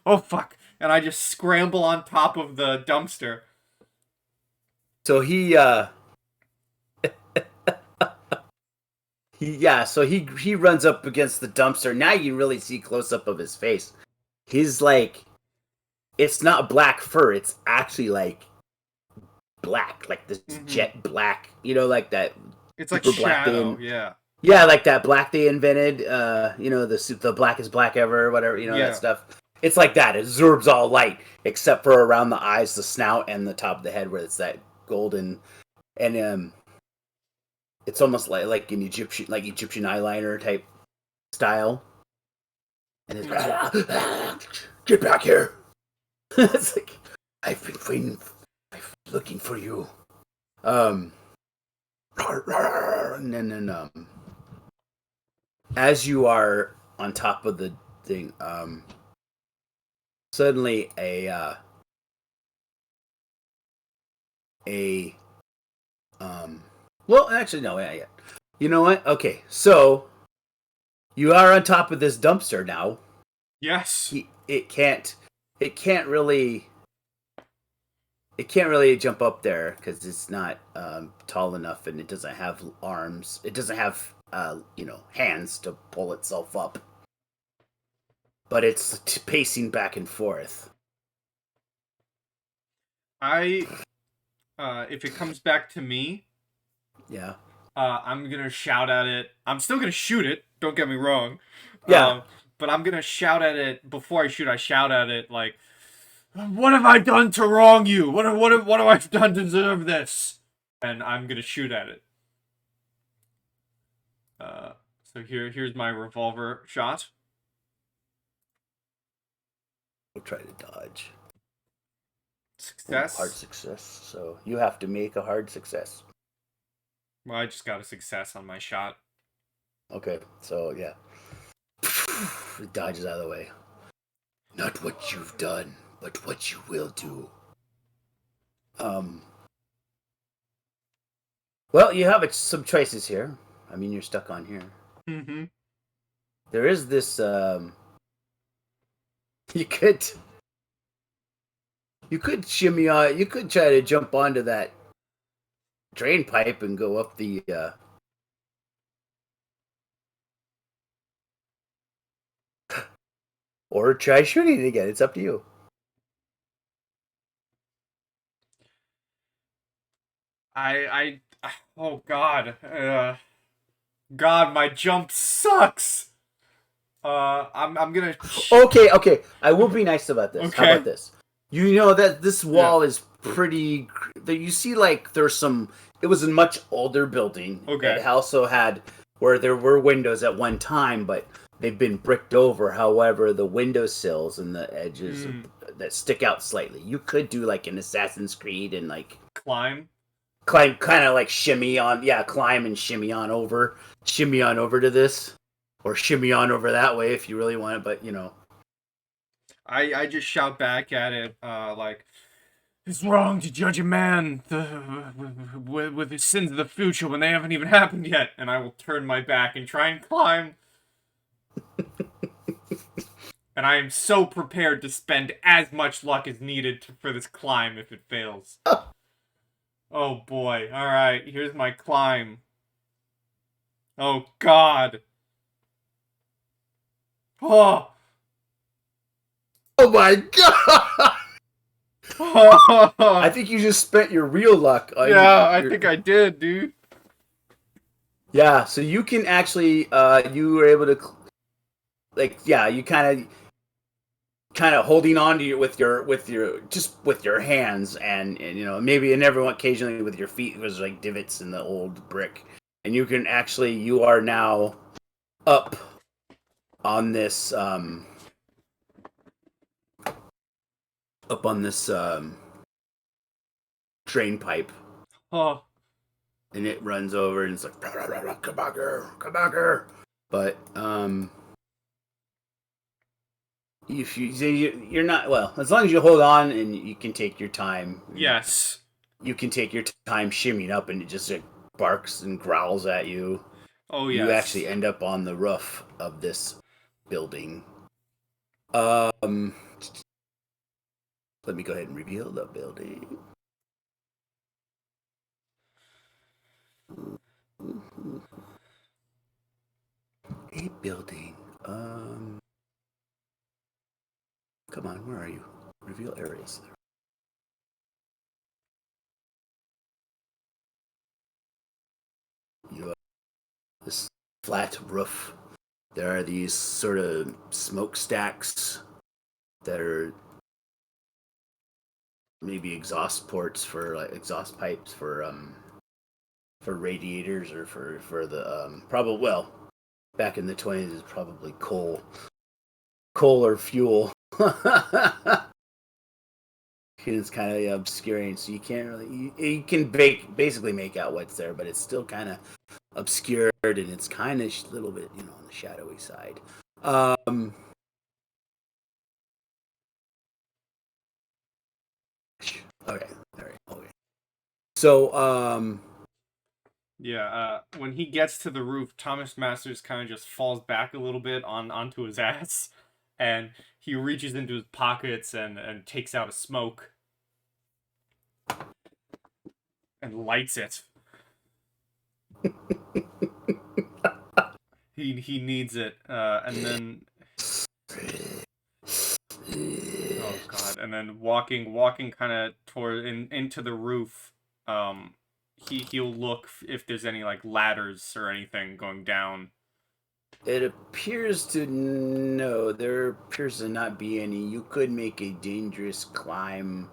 oh fuck, and I just scramble on top of the dumpster. So he runs up against the dumpster. Now you really see close up of his face. He's like, it's not black fur. It's actually like black, like this jet black. You know, like that. It's like shadow. Yeah. Yeah, like that black they invented. You know, the blackest black ever, or whatever. You know that stuff. It's like that. It absorbs all light except for around the eyes, the snout, and the top of the head, where it's that golden. and it's almost like an Egyptian eyeliner type style. And it's get back here. It's like I've been waiting, looking for you. And then as you are on top of the thing, suddenly a well, actually no, yeah. You know what? Okay, so you are on top of this dumpster now. Yes. It can't really jump up there because it's not tall enough, and it doesn't have arms. It doesn't have hands to pull itself up. But it's pacing back and forth. If it comes back to me, Yeah. I'm gonna shout at it. I'm still gonna shoot it. Don't get me wrong. Yeah. But I'm gonna shout at it before I shoot. I shout at it like, "What have I done to wrong you? What have I done to deserve this?" And I'm gonna shoot at it. So here's my revolver shot. We'll try to dodge. Success. Hard success. So you have to make a hard success. Well, I just got a success on my shot. Okay, so yeah. It dodges out of the way. Not what you've done, but what you will do. Well, you have some choices here. I mean, you're stuck on here. Mm-hmm. There is this. You could shimmy on. You could try to jump onto that drain pipe and go up the. Or try shooting it again. It's up to you. Oh God. God, my jump sucks. I'm gonna. Okay. I will be nice about this. Okay. How about this? You know that this wall is pretty. You see, like there's some. It was a much older building. Okay. It also had where there were windows at one time, but they've been bricked over. However, the windowsills and the edges that stick out slightly. You could do like an Assassin's Creed and like climb, kind of like shimmy on. Yeah, climb and shimmy on over to this. Or shimmy on over that way if you really want it, but I just shout back at it, like, it's wrong to judge a man with his sins of the future when they haven't even happened yet, and I will turn my back and try and climb. And I am so prepared to spend as much luck as needed for this climb if it fails. Oh boy, alright, here's my climb. Oh God. Oh! Oh my God! I think you just spent your real luck. I think I did, dude. Yeah, so you can actually, you were able to, you kind of holding on to you with your hands and maybe and everyone occasionally with your feet. It was like divots in the old brick, and you can actually, you are now up on this drain pipe. Oh. And it runs over and it's like come back here. But if you're not, well, as long as you hold on and you can take your time. Yes. You can take your time shimmying up and it just barks and growls at you. Oh yes. You actually end up on the roof of this building. Let me go ahead and reveal the building. A building. Come on, where are you? Reveal areas. You have this flat roof. There are these sort of smokestacks that are maybe exhaust ports for exhaust pipes for for radiators or for the probably back in the 20s is probably coal or fuel. It's kind of obscuring, so you can't really you can basically make out what's there, but it's still kind of obscured and it's kind of a little bit on the shadowy side. Okay, all right, okay. So Yeah, when he gets to the roof, Thomas Masters kind of just falls back a little bit onto his ass, and he reaches into his pockets and takes out a smoke and lights it. He needs it, and then oh god, and then walking kind of toward into the roof. He'll look if there's any like ladders or anything going down. it appears to no, there appears to not be any. You could make a dangerous climb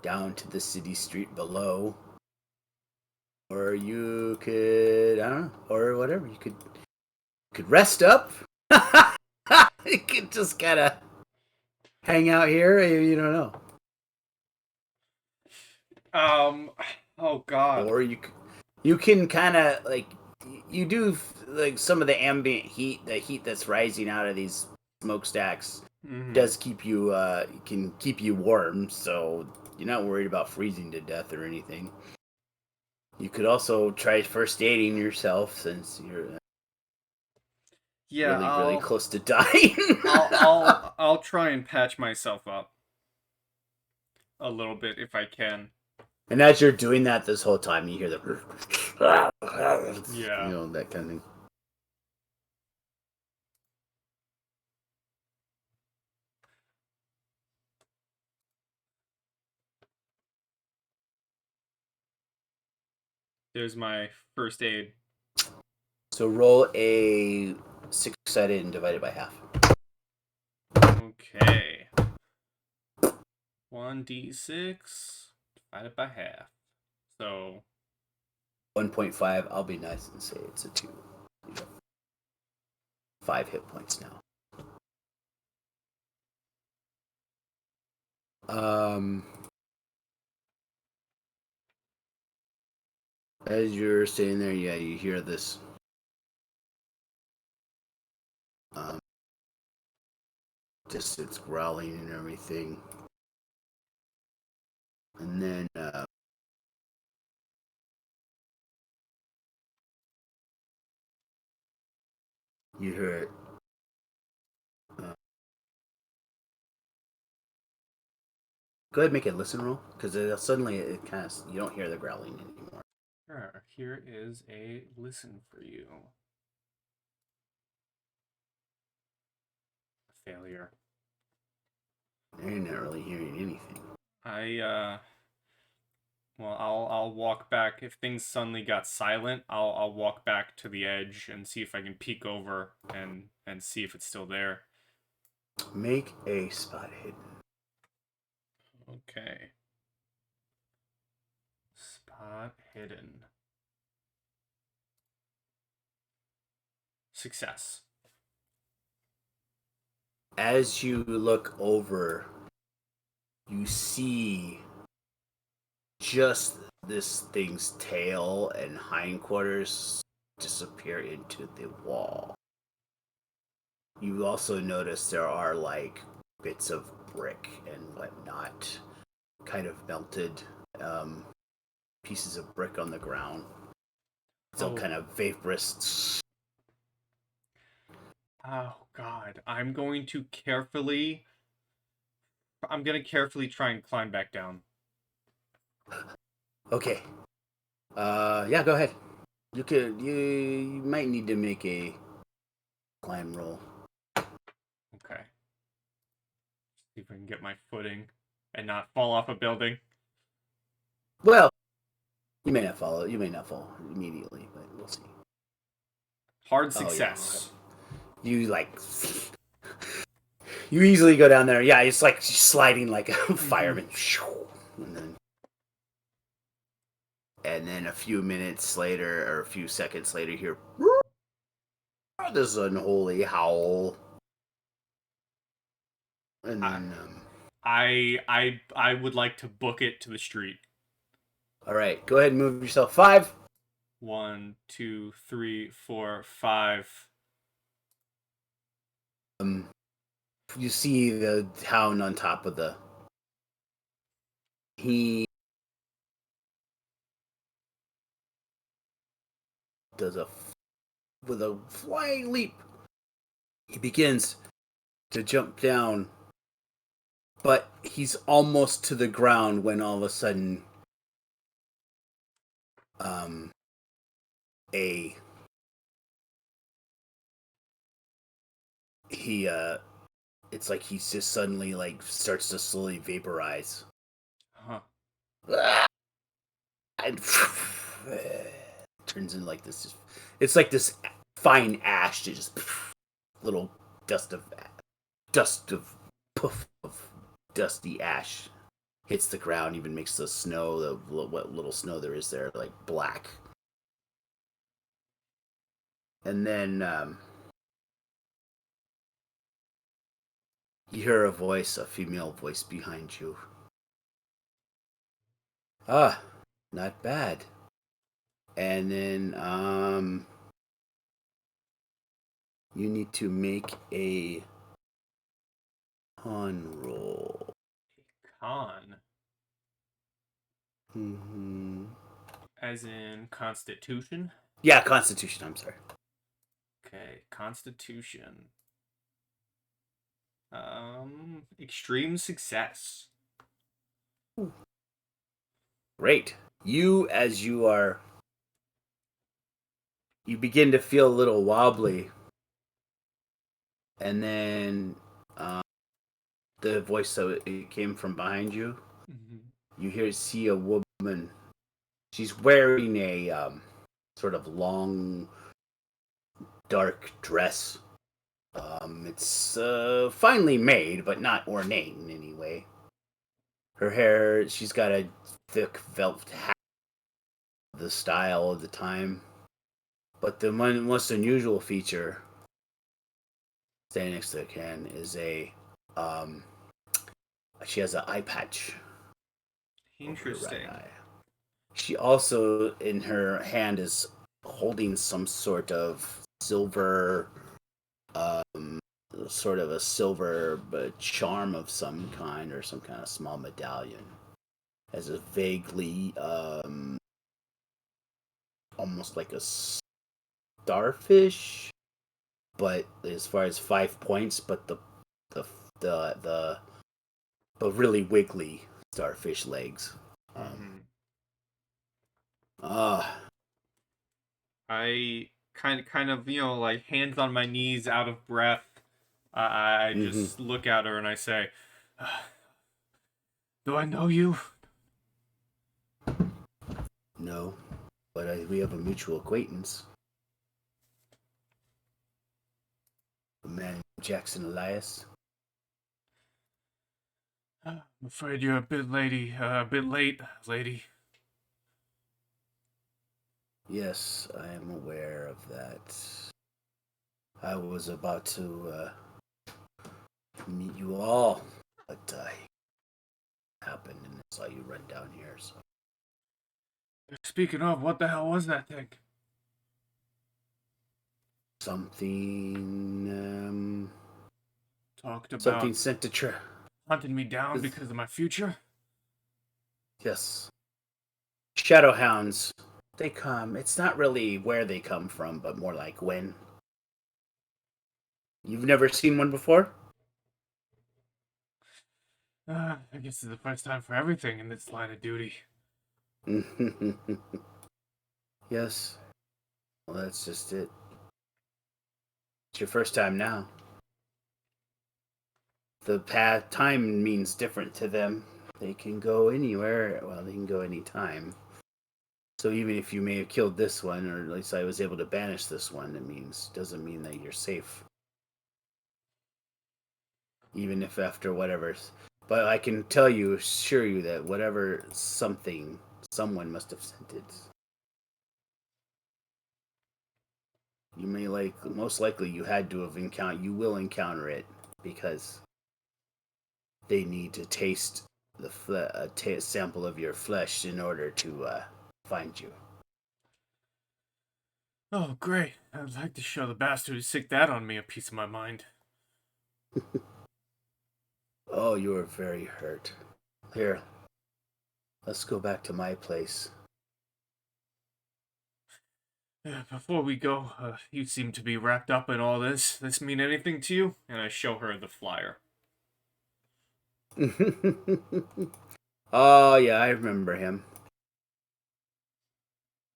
down to the city street below, or you could I don't know, or whatever. You could rest up. You could just kind of hang out here. You don't know. Oh god. Or you can kind of like you do like some of the ambient heat, the heat that's rising out of these smokestacks does keep you can keep you warm, so you're not worried about freezing to death or anything. You could also try first aiding yourself since you're Yeah, really close to dying. I'll try and patch myself up a little bit if I can. And as you're doing that this whole time, you hear the Yeah. that kind of thing. There's my first aid. So roll a 6-sided and divide it by half. Okay. 1d6 divided by half. So 1.5. I'll be nice and say it's a 2. You have 5 hit points now. As you're sitting there, yeah, you hear this just it's growling and everything. And then you hear it. Go ahead and make a listen roll, because suddenly it kind of you don't hear the growling anymore. sure, here is a listen for you. Failure. You're not really hearing anything. Well, I'll walk back if things suddenly got silent. I'll walk back to the edge and see if I can peek over and see if it's still there. Make a spot hidden. Okay. Spot hidden. Success. As you look over, you see just this thing's tail and hindquarters disappear into the wall. You also notice there are like bits of brick and whatnot, kind of melted pieces of brick on the ground. Still kind of vaporous. Oh god, I'm going to carefully try and climb back down. Okay. Yeah, go ahead. You might need to make a climb roll. Okay. See if I can get my footing and not fall off a building. Well, you may not follow. You may not fall immediately, but we'll see. Hard success. Oh, yeah. You easily go down there. Yeah, it's like sliding like a fireman. And then And then a few minutes later, or a few seconds later, you hear this unholy howl. And I, then, I would like to book it to the street. all right, go ahead and move yourself 5. 1, 2, 3, 4, 5. You see the hound on top of the. He does with a flying leap. He begins to jump down, but he's almost to the ground when all of a sudden, a he it's like he's just suddenly like starts to slowly vaporize. Huh. And turns into like this. It's like this fine ash to just little dust of poof of dusty ash hits the ground. Even makes the snow, what little snow there is there, like black. And then you hear a female voice behind you. Ah, not bad. And then you need to make a con roll. Con. Mm-hmm. As in Constitution? Yeah, Constitution. I'm sorry. Okay, Constitution. Extreme success. Great. As you begin to feel a little wobbly, and then the voice that it came from behind you. Mm-hmm. You see a woman. She's wearing a sort of long, dark dress. It's finely made, but not ornate in any way. Her hair, she's got a thick velvet hat, the style of the time. But the most unusual feature, standing next to the can, is um, she has an eye patch over her right Interesting. eye. She also, in her hand, is holding some sort of silver, sort of a silver charm of some kind, or some kind of small medallion. Has a vaguely, almost like a starfish, but as far as 5 points, but the the the but really wiggly starfish legs. Mm-hmm. Ah, I kind of, like hands on my knees, out of breath. I mm-hmm. just look at her and I say, "Do I know you?" No, but we have a mutual acquaintance, a man named Jackson Elias. I'm afraid you're a bit late, lady. Yes, I am aware of that. I was about to meet you all, but happened and I saw you run down here. So Speaking of, what the hell was that thing? something, Talked something about sent to hunting me down because of my future? yes, Shadowhounds. They come. It's not really where they come from, but more like when. You've never seen one before? I guess it's the first time for everything in this line of duty. Yes. Well, that's just it. It's your first time now. The path time means different to them. They can go anywhere. Well, they can go anytime. So even if you may have killed this one, or at least I was able to banish this one, doesn't mean that you're safe. Even if after whatever, but I can assure you that whatever something Someone must have sent it. You may most likely you had to have you will encounter it because they need to taste a sample of your flesh in order to find you. Oh, great. I'd like to show the bastard who sicked that on me a piece of my mind. Oh, you are very hurt. Here, let's go back to my place. Before we go, you seem to be wrapped up in all this. This mean anything to you? And I show her the flyer. Oh, yeah, I remember him.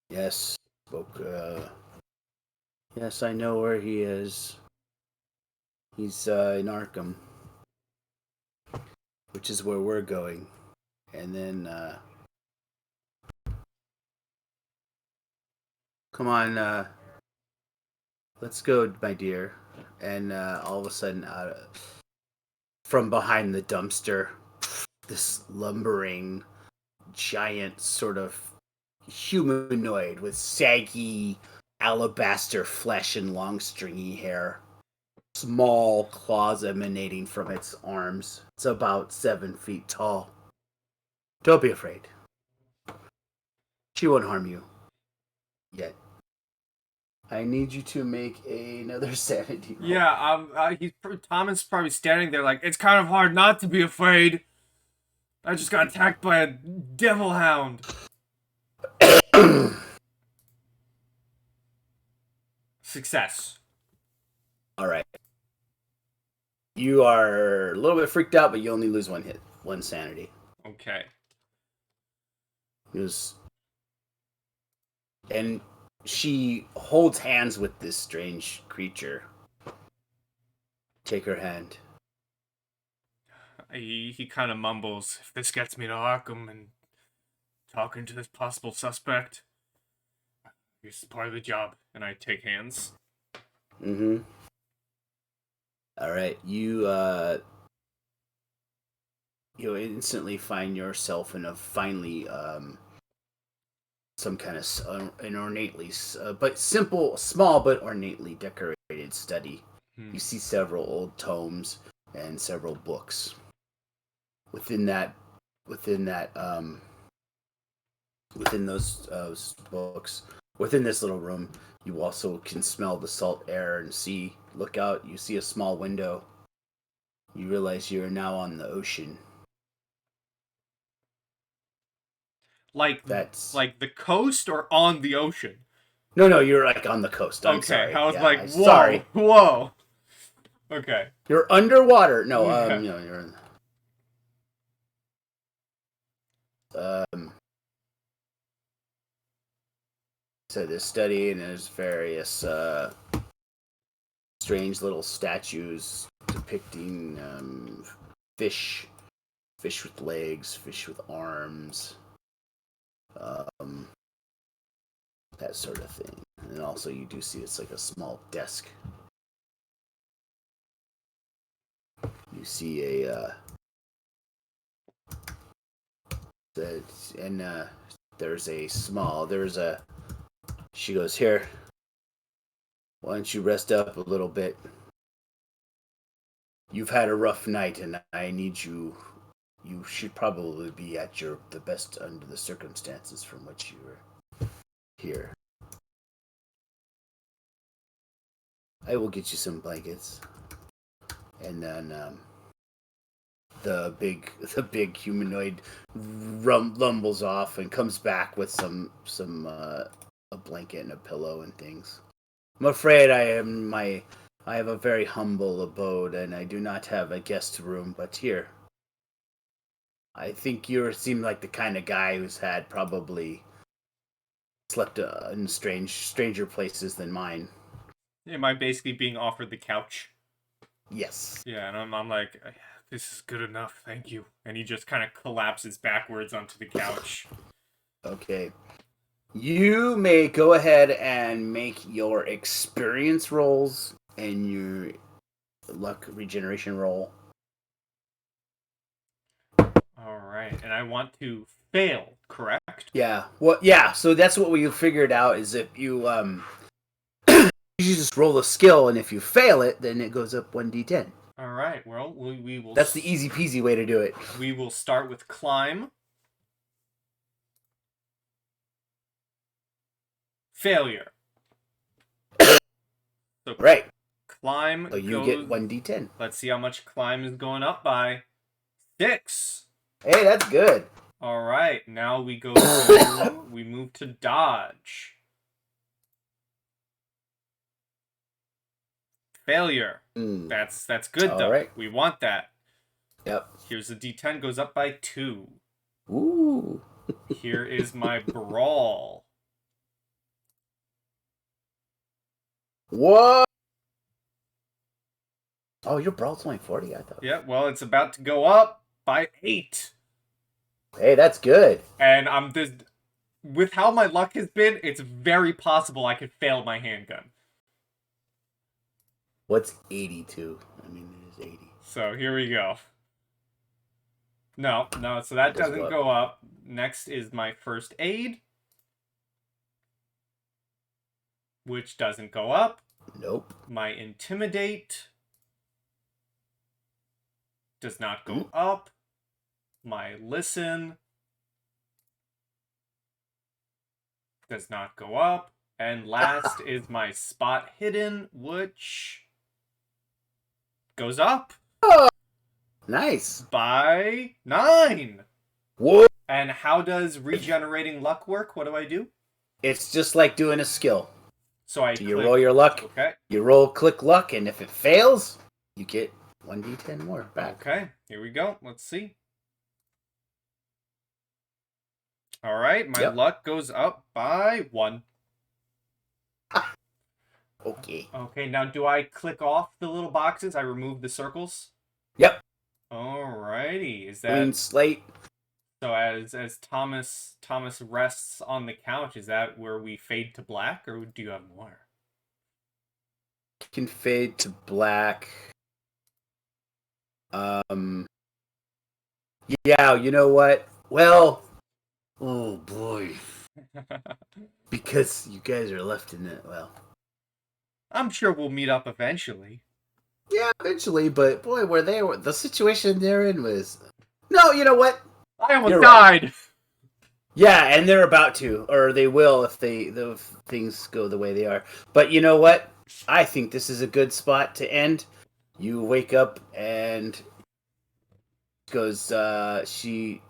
Yes, spoke. Yes, I know where he is. He's in Arkham, which is where we're going. And then, come on, let's go, my dear. And all of a sudden, from behind the dumpster, this lumbering giant sort of humanoid with saggy alabaster flesh and long stringy hair, small claws emanating from its arms. It's about 7 feet tall. Don't be afraid. She won't harm you yet. I need you to make another sanity roll. Yeah, Thomas probably standing there like, it's kind of hard not to be afraid. I just got attacked by a devil hound. Success. All right. You are a little bit freaked out, but you only lose one sanity. Okay. And she holds hands with this strange creature. Take her hand. He kind of mumbles, if this gets me to Arkham and talking to this possible suspect, this is part of the job. And I take hands. Mm-hmm. All right. You instantly find yourself in a finally some kind of an ornately but small but ornately decorated study. You see several old tomes and several books. Within those books, within this little room, you also can smell the salt air and look out. You see a small window. You realize you are now on the ocean. Like the coast or on the ocean? No, you're like on the coast. I'm sorry. I was yeah, whoa, sorry. Whoa. Okay. You're underwater. No, Yeah. you're in. So this study, and there's various strange little statues depicting fish with legs, fish with arms, that sort of thing. And also you do see it's like a small desk. You see she goes, here, why don't you rest up a little bit? You've had a rough night, and I need you. You should probably be at the best under the circumstances from which you were here. I will get you some blankets, and then the big humanoid rumbles off and comes back with some a blanket and a pillow and things. I'm afraid I have a very humble abode, and I do not have a guest room, but here. I think you seem like the kind of guy who's had probably slept in stranger places than mine. Am I basically being offered the couch? Yes. Yeah, and I'm like, this is good enough, thank you. And he just kind of collapses backwards onto the couch. Okay. You may go ahead and make your experience rolls and your luck regeneration roll. All right, and I want to fail, correct? Yeah. Well, yeah. So that's what we figured out is if you you just roll a skill, and if you fail it, then it goes up 1d10. All right. Well, we will. That's the easy peasy way to do it. We will start with climb. Failure. So Right. climb. So you get 1d10. Let's see how much climb is going up by. 6. Hey, that's good. All right. Now we go. We move to dodge. Failure. That's good though. Right. We want that. Yep. Here's the D10 goes up by 2. Ooh. Here is my brawl. What? Oh, your brawl's only 40, I thought. Yeah, well, it's about to go up by 8. Hey, that's good. And I'm this. With how my luck has been, it's very possible I could fail my handgun. What's 82? I mean, it is 80. So here we go. No, so that doesn't go up. Next is my first aid, which doesn't go up. Nope. My intimidate does not go up. My listen does not go up. And last is my spot hidden, which goes up. Oh, nice. By 9. Whoa. And how does regenerating luck work? What do I do? It's just like doing a skill. So you roll your luck. Okay. You roll click luck, and if it fails, you get 1d10 more back. Okay, here we go. Let's see. All right, my luck goes up by 1. Okay. Okay, now do I click off the little boxes? I remove the circles? Yep. Alrighty. Is that Clean slate? So as Thomas rests on the couch, is that where we fade to black, or do you have more? Can fade to black. Yeah, you know what? Well, oh boy. Because you guys are left in it, well. I'm sure we'll meet up eventually. Yeah, eventually, but boy, the situation they're in was... No, you know what? I almost died! Right. Yeah, and they're about to, or they will if things go the way they are. But you know what? I think this is a good spot to end. You wake up and goes, the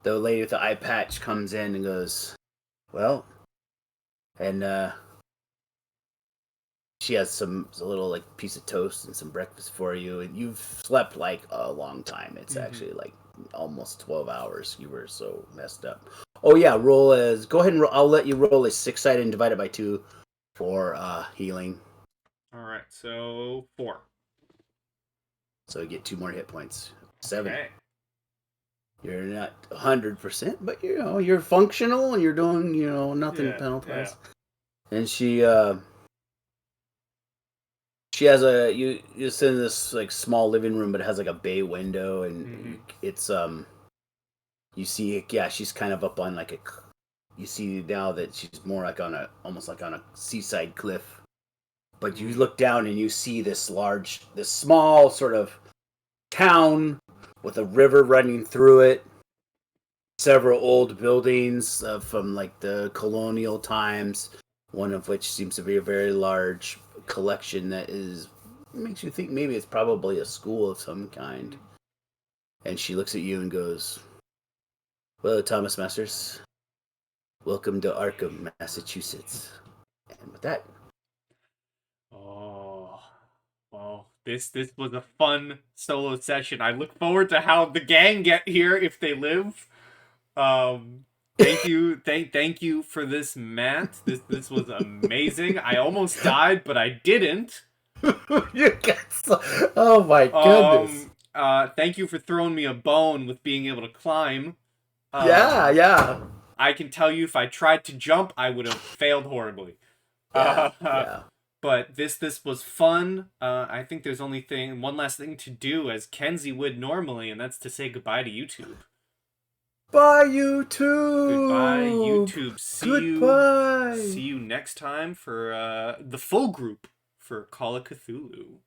lady with the eye patch comes in and goes, well, and she has a little like piece of toast and some breakfast for you, and you've slept like a long time. It's actually like almost 12 hours. You were so messed up. Oh yeah, go ahead and I'll let you roll a 6-sided and divide it by 2 for healing. All right, so 4. So you get 2 more hit points. 7. Okay. You're not 100%, but you're functional and you're doing nothing penalized. Yeah. And she has you sit in this like small living room, but it has like a bay window, and it's you see she's kind of up on like you see now that she's more like almost like on a seaside cliff. But you look down and you see this small sort of town with a river running through it. Several old buildings from like the colonial times, one of which seems to be a very large collection that makes you think maybe it's probably a school of some kind. And she looks at you and goes, well, Thomas Masters, welcome to Arkham, Massachusetts. And with that... Oh, well, this was a fun solo session. I look forward to how the gang get here if they live. Thank you for this, Matt. This was amazing. I almost died, but I didn't. Oh my goodness. Thank you for throwing me a bone with being able to climb. Yeah. I can tell you if I tried to jump, I would have failed horribly. Yeah. But this was fun. I think there's only one last thing to do as Kenzie would normally, and that's to say goodbye to YouTube. Bye, YouTube. Goodbye, YouTube. Goodbye. See you next time for the full group for Call of Cthulhu.